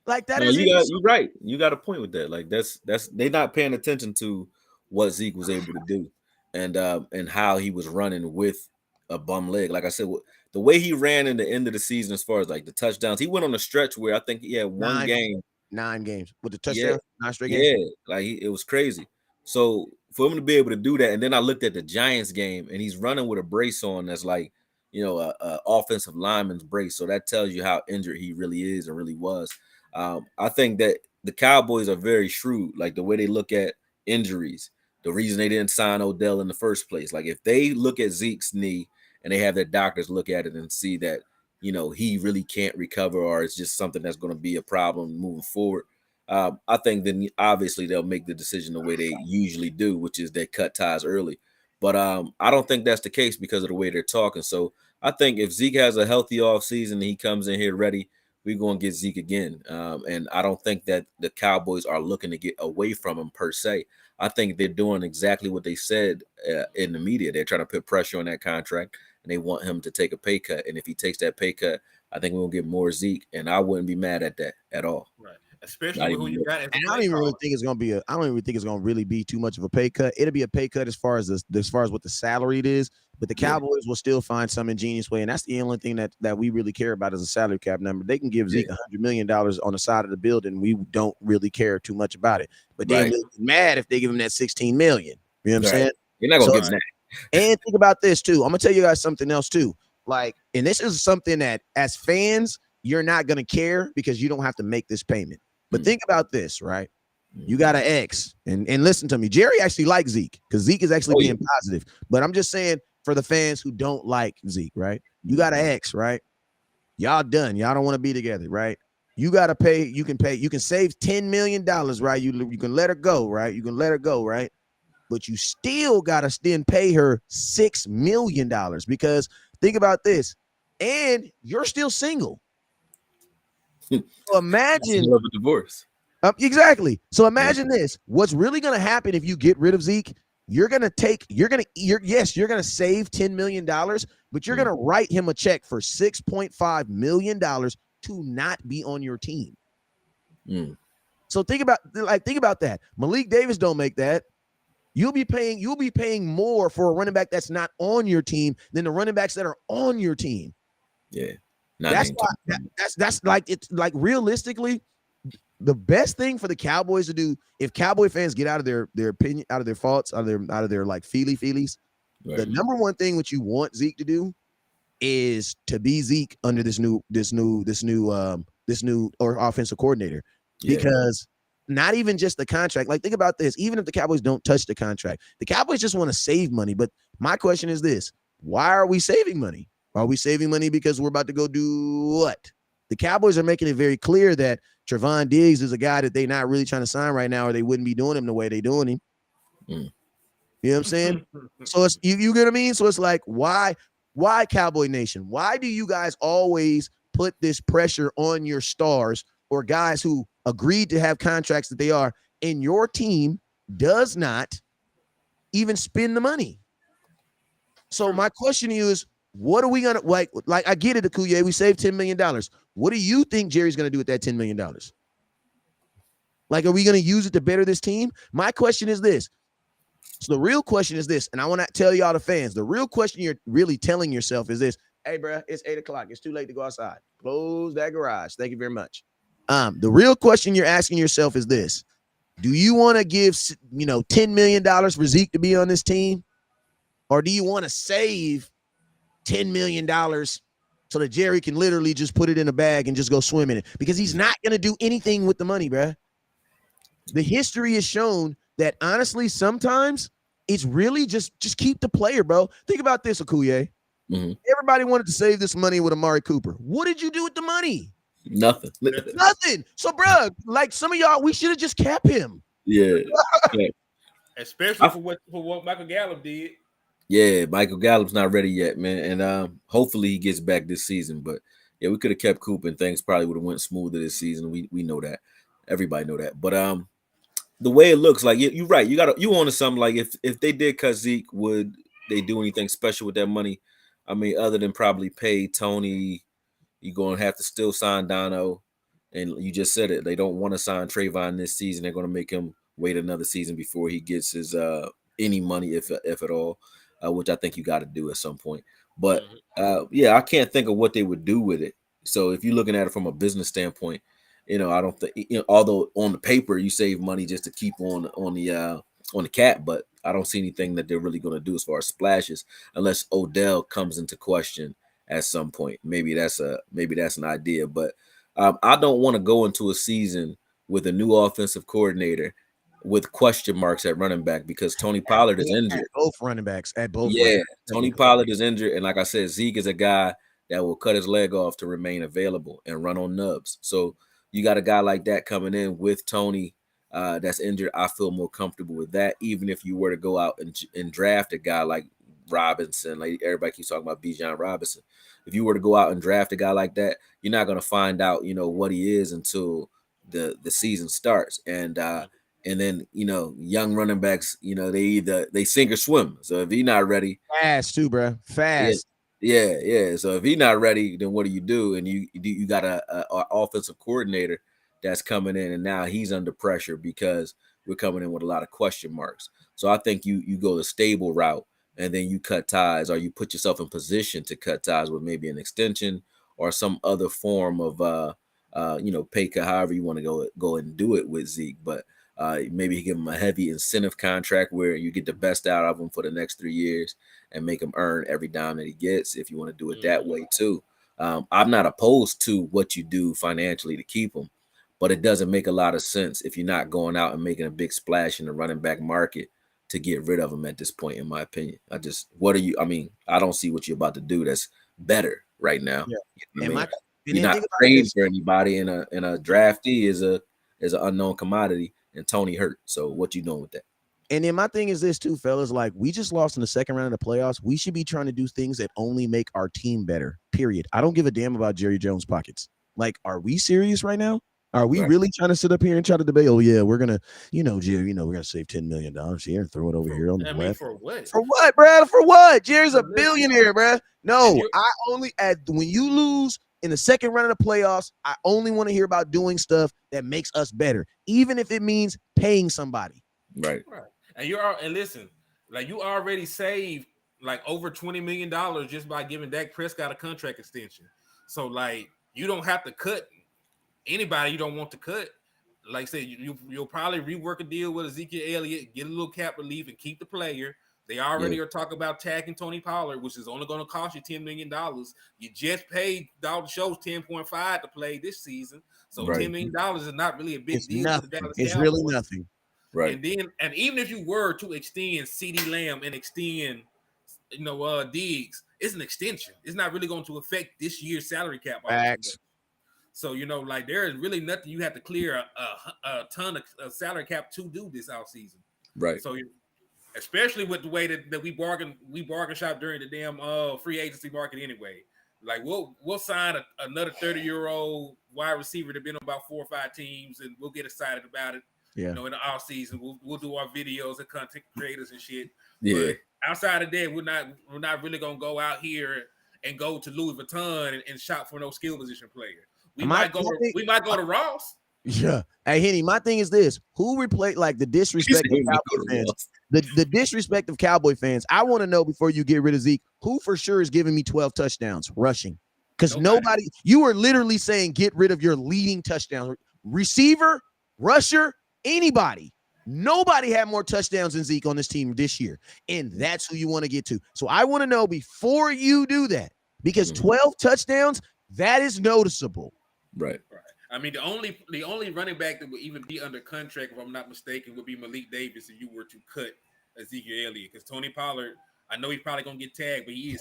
Like that you're right. You got a point with that. Like that's they're not paying attention to what Zeke was able to do, and how he was running with a bum leg. Like I said, the way he ran in the end of the season, as far as like the touchdowns, he went on a stretch where I think he had 9 games with the touchdown, 9 straight games. Yeah, like it was crazy. So for him to be able to do that, and then I looked at the Giants game, and he's running with a brace on that's like, a offensive lineman's brace. So that tells you how injured he really is and really was. I think that the Cowboys are very shrewd, like the way they look at injuries. The reason they didn't sign Odell in the first place, like if they look at Zeke's knee and they have their doctors look at it and see that, he really can't recover, or it's just something that's going to be a problem moving forward. I think then obviously they'll make the decision the way they usually do, which is they cut ties early. But I don't think that's the case because of the way they're talking. So I think if Zeke has a healthy offseason and he comes in here ready, we're going to get Zeke again. And I don't think that the Cowboys are looking to get away from him per se. I think they're doing exactly what they said in the media. They're trying to put pressure on that contract, and they want him to take a pay cut. And if he takes that pay cut, I think we'll get more Zeke, and I wouldn't be mad at that at all. Right. Especially with who you got. And I don't even really think it's going to be I don't even think it's going to really be too much of a pay cut. It'll be a pay cut as far as what the salary it is, but the Cowboys will still find some ingenious way, and that's the only thing that we really care about is a salary cap number. They can give Zeke $100 million on the side of the building. We don't really care too much about it, but then we'll be mad if they give him that $16 million. You know what I'm saying? You're not going to get mad. And think about this too. I'm gonna tell you guys something else too. Like, and this is something that as fans, you're not gonna care because you don't have to make this payment. But think about this, right? You got an X, and listen to me. Jerry actually likes Zeke because Zeke is actually being positive. But I'm just saying for the fans who don't like Zeke, right? You got an X, right? Y'all done. Y'all don't want to be together, right? You got to pay. You can save $10 million, right? You can let her go, right? You can let her go, right? But you still got to then pay her $6 million because think about this, and you're still single. So imagine love a divorce. Exactly. So imagine this. What's really going to happen if you get rid of Zeke? You're going to save $10 million, but you're going to write him a check for $6.5 million to not be on your team. So think about that. Malik Davis don't make that. You'll be paying more for a running back that's not on your team than the running backs that are on your team. Yeah. That's like, it's like realistically, the best thing for the Cowboys to do, if Cowboy fans get out of their opinion, out of their faults, out of their like feelies, the number one thing which you want Zeke to do is to be Zeke under this new or offensive coordinator, because not even just the contract. Like, think about this. Even if the Cowboys don't touch the contract, the Cowboys just want to save money. But my question is this: why are we saving money? Are we saving money because we're about to go do what? The Cowboys are making it very clear that Trevon Diggs is a guy that they're not really trying to sign right now, or they wouldn't be doing him the way they're doing him. You know what I'm saying? So it's you get what I mean? So it's like, why Cowboy Nation? Why do you guys always put this pressure on your stars or guys who agreed to have contracts that they are, and your team does not even spend the money? So my question to you is, what are we gonna like? I get it, Akuye. We saved $10 million. What do you think Jerry's gonna do with that $10 million? Like, are we gonna use it to better this team? My question is this. So the real question is this, and I want to tell y'all the fans, the real question you're really telling yourself is this: hey, bro, it's 8:00. It's too late to go outside. Close that garage. Thank you very much. The real question you're asking yourself is this: do you want to give $10 million for Zeke to be on this team? Or do you want to save $10 million so that Jerry can literally just put it in a bag and just go swim in it? Because he's not going to do anything with the money, bro. The history has shown that, honestly, sometimes it's really just keep the player, bro. Think about this, Akuye. Everybody wanted to save this money with Amari Cooper. What did you do with the money? Nothing. So, bro, like some of y'all, we should have just kept him. Yeah. Especially for what Michael Gallup did. Yeah, Michael Gallup's not ready yet, man. And hopefully he gets back this season. But yeah, we could have kept Cooper and things probably would have went smoother this season. We know that. Everybody know that. But the way it looks, like you're right. You wanted something like if they did cut Zeke, would they do anything special with that money? I mean, other than probably pay Tony, you're gonna have to still sign Dono. And you just said it. They don't want to sign Trayvon this season. They're gonna make him wait another season before he gets his any money, if at all. Which I think you got to do at some point. But I can't think of what they would do with it. So if you're looking at it from a business standpoint, I don't think, although on the paper you save money just to keep on the cap, but I don't see anything that they're really going to do as far as splashes, unless Odell comes into question at some point. Maybe that's an idea, but I don't want to go into a season with a new offensive coordinator with question marks at running back, because Tony Pollard is injured. Both running backs. Tony Pollard is injured, and like I said, Zeke is a guy that will cut his leg off to remain available and run on nubs. So you got a guy like that coming in with Tony that's injured. I feel more comfortable with that, even if you were to go out and draft a guy like Robinson. Like everybody keeps talking about Bijan Robinson. If you were to go out and draft a guy like that, you're not going to find out, what he is until the season starts. And then, young running backs, they sink or swim. So if he's not ready, fast too, bro, fast. Yeah. So if he's not ready, then what do? And you got a offensive coordinator that's coming in, and now he's under pressure because we're coming in with a lot of question marks. So I think you go the stable route, and then you cut ties, or you put yourself in position to cut ties with maybe an extension or some other form of pay cut, however you want to go and do it with Zeke. But maybe give him a heavy incentive contract where you get the best out of him for the next 3 years and make him earn every dime that he gets, if you want to do it that way too. I'm not opposed to what you do financially to keep him, but it doesn't make a lot of sense if you're not going out and making a big splash in the running back market to get rid of him at this point, in my opinion. I don't see what you're about to do that's better right now. Yeah. You're not trading for anybody, and a draftee is an unknown commodity, and Tony hurt. So what you doing with that? And then my thing is this too, fellas. Like, we just lost in the second round of the playoffs. We should be trying to do things that only make our team better, period. I don't give a damn about Jerry Jones' pockets. Like, are we serious right now? Are we really trying to sit up here and try to debate? Oh yeah, we're gonna, Jerry, we're gonna save $10 million here and throw it over here on the left. For what? For what, bro? For what? Jerry's a billionaire, bro. No, I only when you lose in the second round of the playoffs, I only want to hear about doing stuff that makes us better, even if it means paying somebody. Right. And listen, like, you already saved like over $20 million just by giving Dak Prescott a contract extension. So like, you don't have to cut anybody you don't want to cut. Like I said, you'll probably rework a deal with Ezekiel Elliott, get a little cap relief, and keep the player. They already are talking about tagging Tony Pollard, which is only going to cost you $10 million. You just paid Dalton Schultz $10.5 to play this season. So $10 million is not really a big deal nothing. for the Dallas It's Cowboys. really nothing. Right. And even if you were to extend CeeDee Lamb and extend, Diggs, it's an extension. It's not really going to affect this year's salary cap. So, like there is really nothing you have to clear a ton of salary cap to do this offseason. Right. So, especially with the way that we bargain shop during the damn free agency market anyway. Like we'll sign another 30-year-old wide receiver to been on about 4 or 5 teams, and we'll get excited about it. Yeah. In the off season, we'll do our videos and content creators and shit. Yeah. But outside of that, we're not really gonna go out here and go to Louis Vuitton and shop for no skill position player. We might go to Ross. Yeah. Hey, Henny, my thing is this: who replaced the disrespect of Cowboy fans? The disrespect of Cowboy fans. I want to know before you get rid of Zeke, who for sure is giving me 12 touchdowns rushing? Because nobody, you are literally saying get rid of your leading touchdown receiver, rusher, anybody. Nobody had more touchdowns than Zeke on this team this year, and that's who you want to get to. So I want to know before you do that, because 12 touchdowns, that is noticeable. Right. I mean, the only running back that would even be under contract, if I'm not mistaken, would be Malik Davis if you were to cut Ezekiel Elliott. Because Tony Pollard, I know he's probably gonna get tagged, but he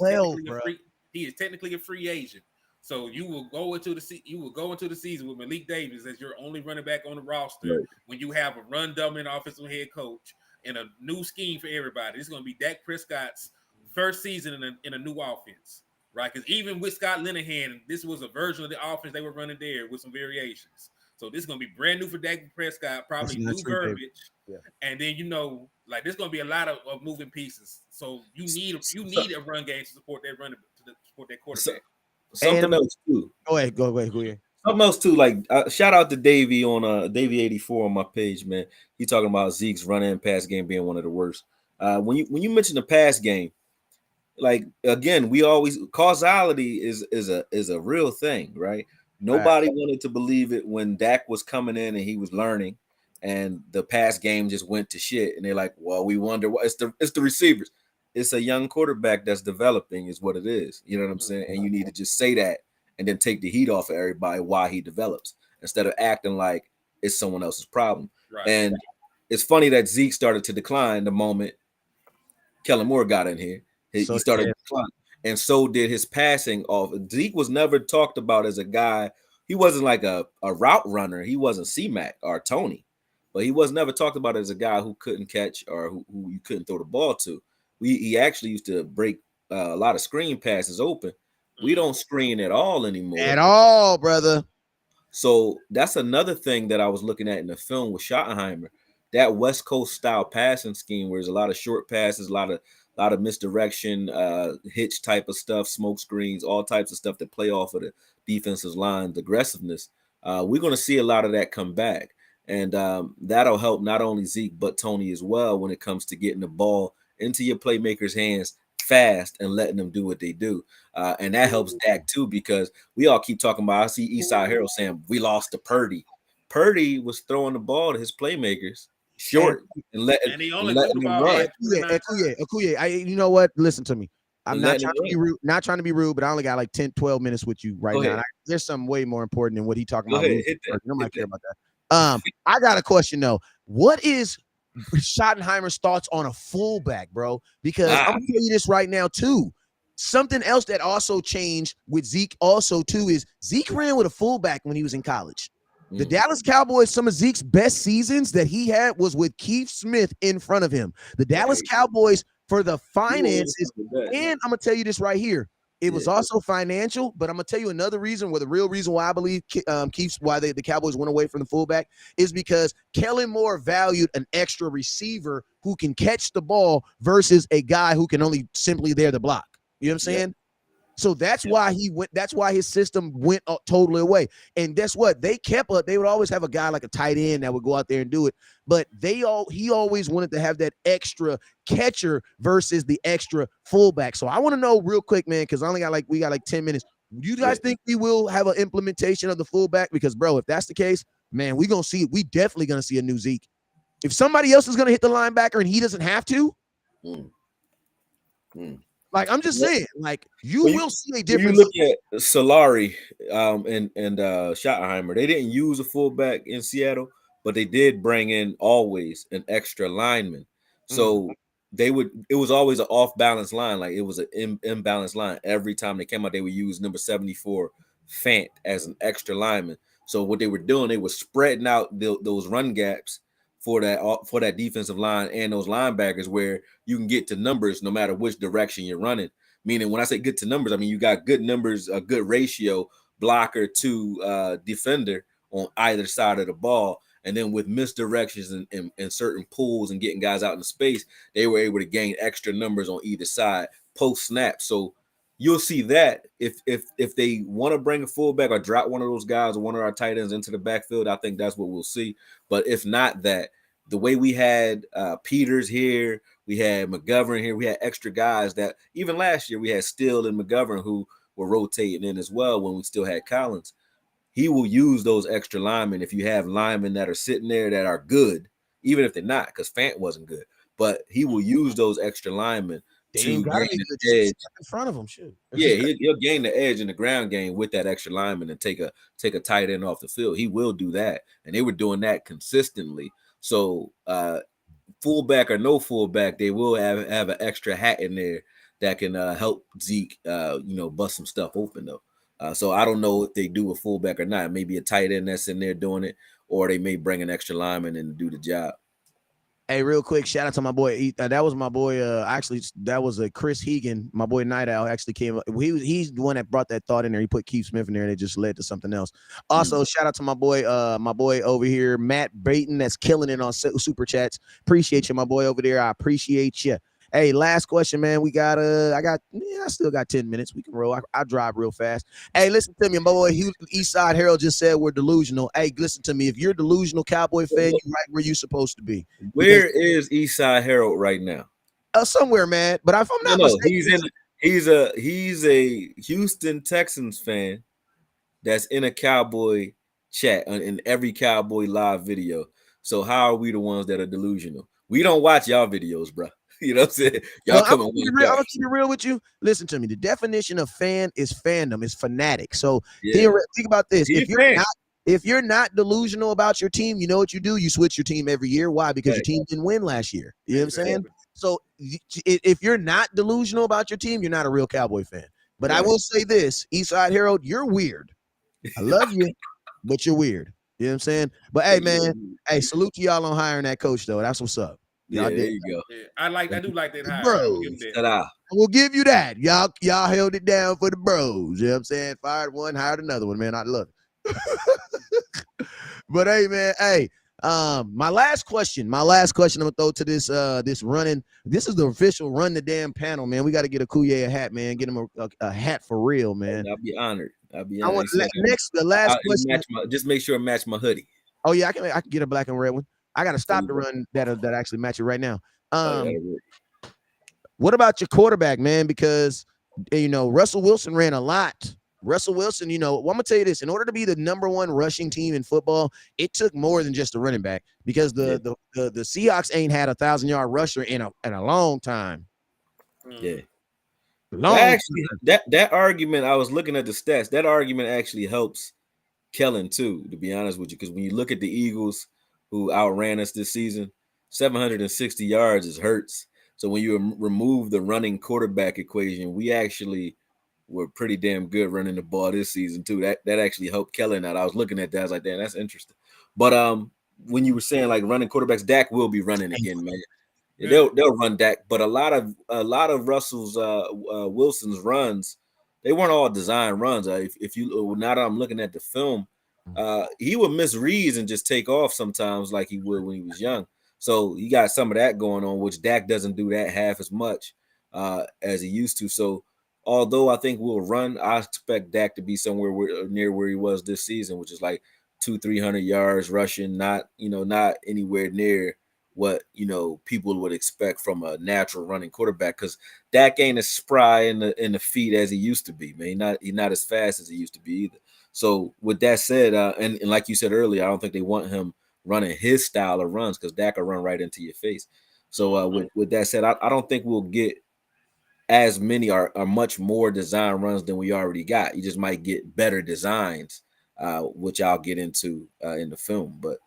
is technically a free agent. So you will go into the season with Malik Davis as your only running back on the roster when you have a run dominant offensive head coach and a new scheme for everybody. It's gonna be Dak Prescott's first season in a new offense. Right, because even with Scott Linehan, this was a version of the offense they were running there with some variations. So this is gonna be brand new for Dak Prescott, probably new verbiage, and then this is gonna be a lot of moving pieces. So you need a run game to support that quarterback. Something else too. Go ahead. Something else too. Like shout out to Davey on Davey 84 on my page, man. He talking about Zeke's run and pass game being one of the worst. When you mention the pass game. Like again, we always causality is a real thing, right? Nobody wanted to believe it when Dak was coming in and he was learning, and the pass game just went to shit. And they're like, "Well, we wonder what it's the receivers. It's a young quarterback that's developing, is what it is." You know what I'm saying? And you need to just say that and then take the heat off of everybody while he develops, instead of acting like it's someone else's problem. Right. And it's funny that Zeke started to decline the moment Kellen Moore got in here. He started declining, and so did his passing off. Zeke was never talked about as a guy. He wasn't like a route runner. He wasn't C-Mac or Tony, but he was never talked about as a guy who couldn't catch or who you couldn't throw the ball to. He actually used to break a lot of screen passes open. We don't screen at all anymore. At all, brother. So that's another thing that I was looking at in the film with Schottenheimer. That West Coast style passing scheme, where there's a lot of short passes, a lot of misdirection, hitch type of stuff, smoke screens, all types of stuff that play off of the defensive line's aggressiveness. We're going to see a lot of that come back. And that'll help not only Zeke, but Tony as well when it comes to getting the ball into your playmakers' hands fast and letting them do what they do. And that helps Dak too, because we all keep talking about, I see Eastside Harold saying we lost to Purdy. Purdy was throwing the ball to his playmakers short and letting them run. Akuye, you know what? Listen to me. I'm not trying to be rude, but I only got like 10, 12 minutes with you right now. There's something way more important than what he talking about. Nobody care about that. I got a question though. What is Schottenheimer's thoughts on a fullback, bro? Because I'm gonna tell you this right now too. Something else that also changed with Zeke also too is Zeke ran with a fullback when he was in college. The Dallas Cowboys, some of Zeke's best seasons that he had was with Keith Smith in front of him. The Dallas Cowboys, for the finances, and I'm going to tell you this right here. It was also financial, but I'm going to tell you another reason, the real reason why I believe why the Cowboys went away from the fullback is because Kellen Moore valued an extra receiver who can catch the ball versus a guy who can only simply there to block. You know what I'm saying? So that's why he went. That's why his system went totally away. And guess what? They kept up. They would always have a guy like a tight end that would go out there and do it. But he always wanted to have that extra catcher versus the extra fullback. So I want to know real quick, man, because we got like 10 minutes. Do you guys think we will have an implementation of the fullback? Because, bro, if that's the case, man, we definitely gonna see a new Zeke. If somebody else is gonna hit the linebacker and he doesn't have to. Like I'm just saying, like you When will see a you difference. look at Solari and Schottenheimer, they didn't use a fullback in Seattle, but they did bring in always an extra lineman. So it was always an off balance line, like it was an imbalanced line. Every time they came out, they would use number 74 Fant as an extra lineman. So what they were doing, they were spreading out those run gaps for that defensive line and those linebackers where you can get to numbers no matter which direction you're running. Meaning, when I say good to numbers, I mean you got good numbers, a good ratio, blocker to defender on either side of the ball. And then with misdirections and certain pulls and getting guys out in space, they were able to gain extra numbers on either side post snap. So you'll see that if they want to bring a fullback or drop one of those guys or one of our tight ends into the backfield, I think that's what we'll see. But if not that, the way we had Peters here, we had McGovern here, we had extra guys that even last year we had Steele and McGovern who were rotating in as well when we still had Collins. He will use those extra linemen if you have linemen that are sitting there that are good, even if they're not, because Fant wasn't good. But he will use those extra linemen to gain the edge in front of him. Shoot. Yeah, he'll gain the edge in the ground game with that extra lineman and take a tight end off the field. He will do that, and they were doing that consistently. So, fullback or no fullback, they will have an extra hat in there that can help Zeke, bust some stuff open though. So I don't know if they do a fullback or not. Maybe a tight end that's in there doing it, or they may bring an extra lineman and do the job. Hey, real quick, shout out to my boy. That was my boy. Actually, that was a Chris Hegan. My boy Night Owl actually came up. He's the one that brought that thought in there. He put Keith Smith in there, and it just led to something else. Also, shout out to my boy over here, Matt Brayton, that's killing it on super chats. Appreciate you, my boy over there. I appreciate you. Hey, last question, man. We got I still got 10 minutes. We can roll. I drive real fast. Hey, listen to me, my boy. Eastside Herald just said we're delusional. Hey, listen to me. If you're a delusional Cowboy fan, you're right where you're supposed to be. Where is Eastside Herald right now? Somewhere, man. But if I'm not mistaken, he's a Houston Texans fan that's in a Cowboy chat in every Cowboy live video. So how are we the ones that are delusional? We don't watch y'all videos, bro. You know what I'm saying? Y'all I'm gonna keep it real with you. Listen to me. The definition of fan is fandom, is fanatic. So think about this. If you're not delusional about your team, you know what you do? You switch your team every year. Why? Because your team didn't win last year. You know what I'm saying? So if you're not delusional about your team, you're not a real Cowboy fan. But I will say this, Eastside Herald, you're weird. I love you, but you're weird. You know what I'm saying? But hey, man, salute to y'all on hiring that coach, though. That's what's up. Yeah, there you go. Yeah, I do like that hire. I will give you that. Y'all held it down for the bros. You know what I'm saying? Fired one, hired another one, man. I love it. But hey, man, my last question I'm gonna throw to this running. This is the official run the damn panel, man. We got to get a Kuye a hat, man. Get him a hat for real, man. I'll be honored. I want the last question. Just make sure it match my hoodie. Oh yeah, I can get a black and red one. I got to stop the run that actually match it right now. What about your quarterback, man? Because, Russell Wilson ran a lot. Russell Wilson, I'm going to tell you this. In order to be the number one rushing team in football, it took more than just a running back because the Seahawks ain't had 1,000-yard rusher in a long time. Yeah. That argument, I was looking at the stats. That argument actually helps Kellen too, to be honest with you, because when you look at the Eagles, who outran us this season, 760 yards is hurts. So when you remove the running quarterback equation, we actually were pretty damn good running the ball this season too. That actually helped Kellen out. I was looking at that. I was like, damn, that's interesting. But when you were saying like running quarterbacks, Dak will be running again, man. Yeah, they'll run Dak, but a lot of Russell's Wilson's runs, they weren't all design runs. If you now that I'm looking at the film, he would miss reads and just take off sometimes like he would when he was young. So he got some of that going on, which Dak doesn't do that half as much as he used to. So although I think we'll run, I expect Dak to be somewhere near where he was this season, which is like 200-300 yards rushing, not anywhere near what people would expect from a natural running quarterback, because Dak ain't as spry in the feet as he used to be, man. He's not as fast as he used to be either. So with that said, and like you said earlier, I don't think they want him running his style of runs because Dak will run right into your face. So with that said, I don't think we'll get as many are much more design runs than we already got. You just might get better designs, which I'll get into in the film. But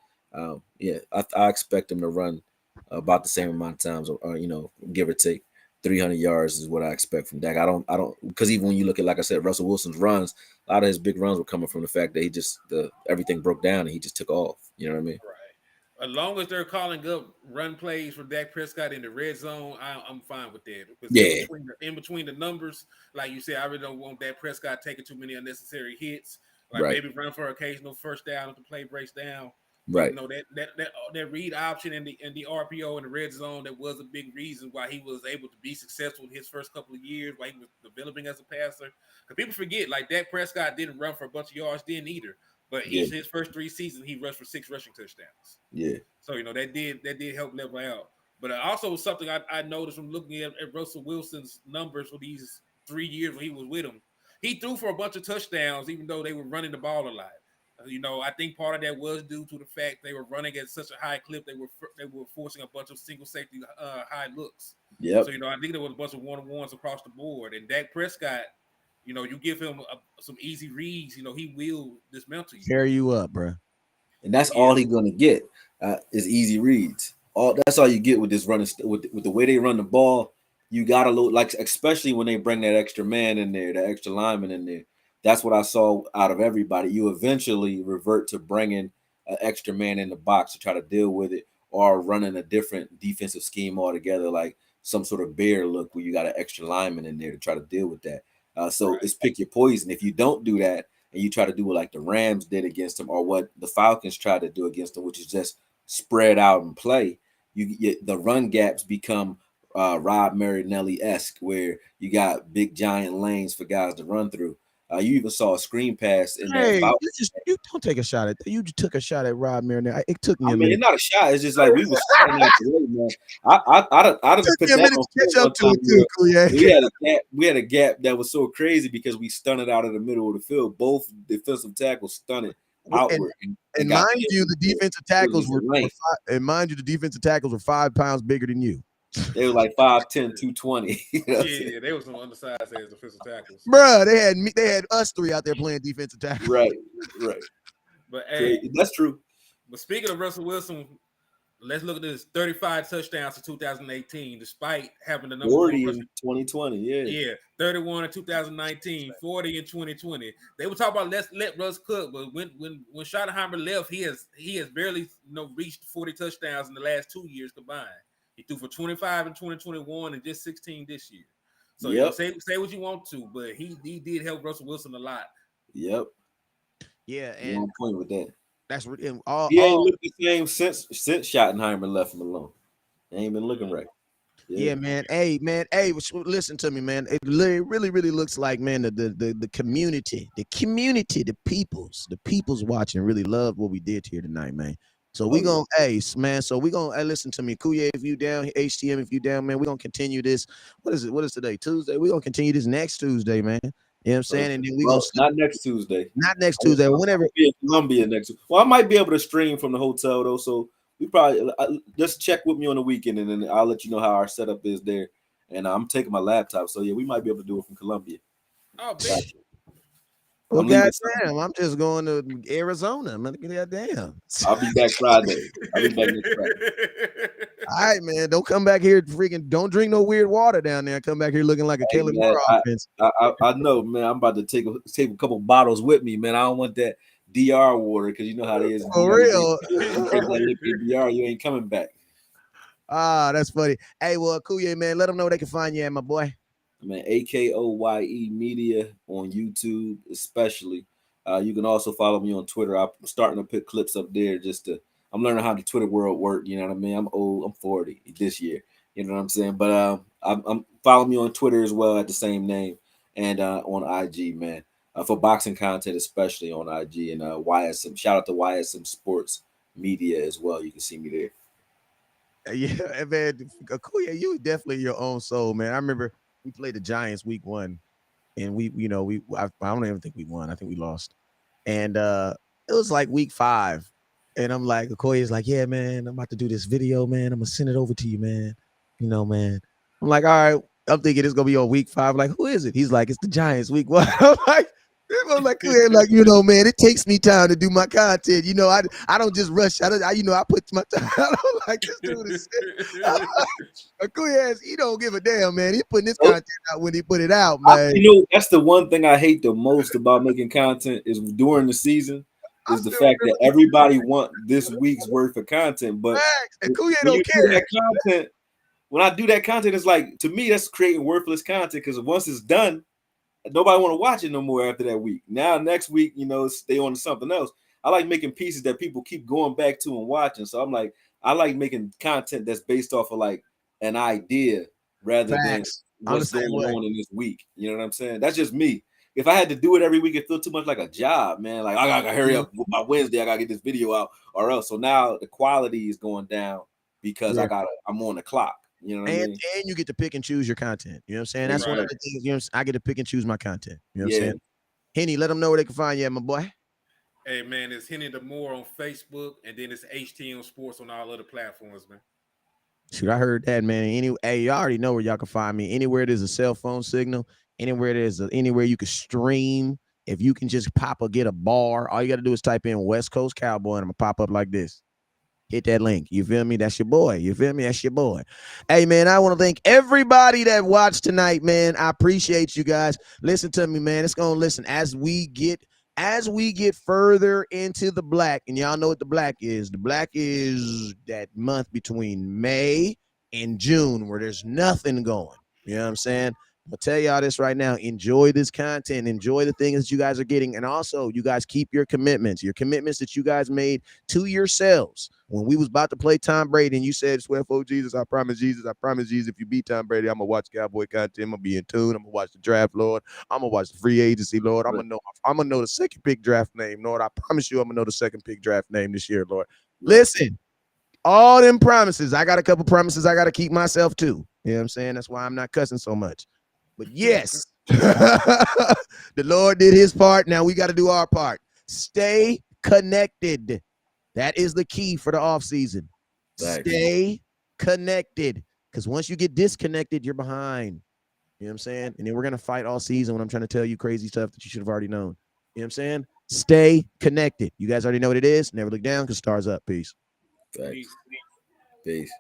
yeah, I expect him to run about the same amount of times, or give or take. 300 yards is what I expect from Dak. I don't, because even when you look at, like I said, Russell Wilson's runs, a lot of his big runs were coming from the fact that he just everything broke down and he just took off. You know what I mean? Right. As long as they're calling up run plays for Dak Prescott in the red zone, I'm fine with that. Because Yeah. in between the numbers, like you said, I really don't want Dak Prescott taking too many unnecessary hits. Like Right. maybe run for occasional first down if the play breaks down. Right. That read option and the RPO in the red zone, that was a big reason why he was able to be successful in his first couple of years, while he was developing as a passer. Because people forget, like Dak Prescott didn't run for a bunch of yards, didn't either. But each of his first 3 seasons, he rushed for 6 rushing touchdowns. Yeah. So that did help level out. But also something I noticed from looking at Russell Wilson's numbers for these 3 years when he was with him, he threw for a bunch of touchdowns, even though they were running the ball a lot. I think part of that was due to the fact they were running at such a high clip. They were forcing a bunch of single safety high looks. Yep. So I think there was a bunch of 1-on-1s across the board. And Dak Prescott, you give him some easy reads, he will dismantle you, carry you up, bro. And that's all he's gonna get is easy reads. That's all you get with this running with the way they run the ball. You gotta look like, especially when they bring that extra man in there, that extra lineman in there. That's what I saw out of everybody. You eventually revert to bringing an extra man in the box to try to deal with it, or running a different defensive scheme altogether, like some sort of bear look where you got an extra lineman in there to try to deal with that. So it's pick your poison. If you don't do that and you try to do what like the Rams did against them, or what the Falcons tried to do against them, which is just spread out and play, the run gaps become Rob Marinelli-esque, where you got big giant lanes for guys to run through. You even saw a screen pass in that. You don't take a shot at that. You just took a shot at Rob Marinelli. It took me a minute. It's not a shot. It's just like we was starting out the way, man. I'd took put me a that minute on to catch film up to it too, Kuye. we had a gap that was so crazy because we stunted out of the middle of the field. Both defensive tackles stunted outward. And mind you, the defensive tackles were 5 pounds bigger than you. They were like 5'10", 220. Yeah, they were some undersized as defensive tackles. Bruh, they had us 3 out there playing defensive tackles. Right. But hey, that's true. But speaking of Russell Wilson, let's look at this: 35 touchdowns in 2018, despite having the number 40 in 2020. Yeah, 31 in 2019, 40 in 2020. They were talking about let Russ cook, but when Schottenheimer left, he has barely reached 40 touchdowns in the last 2 years combined. He threw for 25 in 2021 and just 16 this year. So say what you want to, but he did help Russell Wilson a lot. Yep. Yeah, and on point with that. That's he ain't looked the same since Schottenheimer left him alone. They ain't been looking right. Yeah, man. Hey, listen to me, man. It really looks like, man, the community, the people's watching really love what we did here tonight, man. So we gonna man. So we gonna listen to me, Kuye, if you down, HTM if you down, man. We gonna continue this. What is it? What is today? Tuesday. We gonna continue this next Tuesday, man. You know what I'm saying? And then we gonna not next Tuesday. Not next Tuesday. Whenever. I'll be in Columbia next. Well, I might be able to stream from the hotel though. So we probably just check with me on the weekend, and then I'll let you know how our setup is there. And I'm taking my laptop, so yeah, we might be able to do it from Columbia. Oh, bitch. Well, goddamn, I'm just going to Arizona. Goddamn. I'll be back Friday. I'll be back next Friday. All right, man. Don't come back here don't drink no weird water down there. Come back here looking like a Kellen Moore offense. I know, man. I'm about to take a couple bottles with me, man. I don't want that DR water because you know how it is. For real. DR, you ain't coming back. Ah, that's funny. Hey, well, Kuye, man, let them know where they can find you at, my boy. Man, AKOYE Media on YouTube, especially. You can also follow me on Twitter. I'm starting to put clips up there I'm learning how the Twitter world works. You know what I mean? I'm old. I'm 40 this year. You know what I'm saying? But I'm following me on Twitter as well at the same name, and on IG, man. For boxing content, especially on IG, and YSM. Shout out to YSM Sports Media as well. You can see me there. Yeah, man. Kuya, you definitely your own soul, man. I remember we played the Giants week 1, and I don't even think we won. I think we lost. And it was like week 5. And I'm like, Okoye's like, yeah, man, I'm about to do this video, man. I'm gonna send it over to you, man. Man. I'm like, all right, I'm thinking it's gonna be on week 5. Like, who is it? He's like, it's the Giants week 1. I'm like, like, man, it takes me time to do my content. I don't just rush. I put my time. I don't like this dude is sick. He don't give a damn, man. He putting this content out when he put it out, man. That's the one thing I hate the most about making content is during the season is the fact that everybody want this week's worth of content, but and Kuye don't care. When I do that content, it's like, to me, that's creating worthless content because once it's done, nobody want to watch it no more after that week. Now, next week, stay on to something else. I like making pieces that people keep going back to and watching. So I'm like, I like making content that's based off of like an idea rather than what's going on in this week. You know what I'm saying? That's just me. If I had to do it every week, it feels too much like a job, man. Like, I gotta hurry up by Wednesday. I gotta get this video out or else. So now the quality is going down because I'm on the clock. You know what I mean? And you get to pick and choose your content. You know what I'm saying? That's one of the things. I get to pick and choose my content. You know what I'm saying? Henny, let them know where they can find you, my boy. Hey, man, it's Henny the Moore on Facebook, and then it's HTM Sports on all other platforms, man. Shoot, I heard that, man. Hey, you already know where y'all can find me. Anywhere there's a cell phone signal, anywhere you can stream. If you can just get a bar, all you got to do is type in West Coast Cowboy, and I'm gonna pop up like this. Hit that link. You feel me? That's your boy. You feel me? That's your boy. Hey, man, I want to thank everybody that watched tonight, man. I appreciate you guys. Listen to me, man. It's going to listen as we get further into the black, and y'all know what the black is. The black is that month between May and June where there's nothing going. You know what I'm saying? I'll tell y'all this right now. Enjoy this content. Enjoy the things that you guys are getting. And also, you guys keep your commitments that you guys made to yourselves. When we was about to play Tom Brady and you said, swear for Jesus, I promise Jesus, if you beat Tom Brady, I'm going to watch Cowboy content. I'm going to be in tune. I'm going to watch the draft, Lord. I'm going to watch the free agency, Lord. I'm going to know the second pick draft name, Lord. I promise you I'm going to know the second pick draft name this year, Lord. Listen, all them promises, I got a couple promises I got to keep myself too. You know what I'm saying? That's why I'm not cussing so much. But yes, the Lord did his part. Now we got to do our part. Stay connected. That is the key for the offseason. Stay connected. Because once you get disconnected, you're behind. You know what I'm saying? And then we're going to fight all season when I'm trying to tell you crazy stuff that you should have already known. You know what I'm saying? Stay connected. You guys already know what it is. Never look down because stars up. Peace. Peace.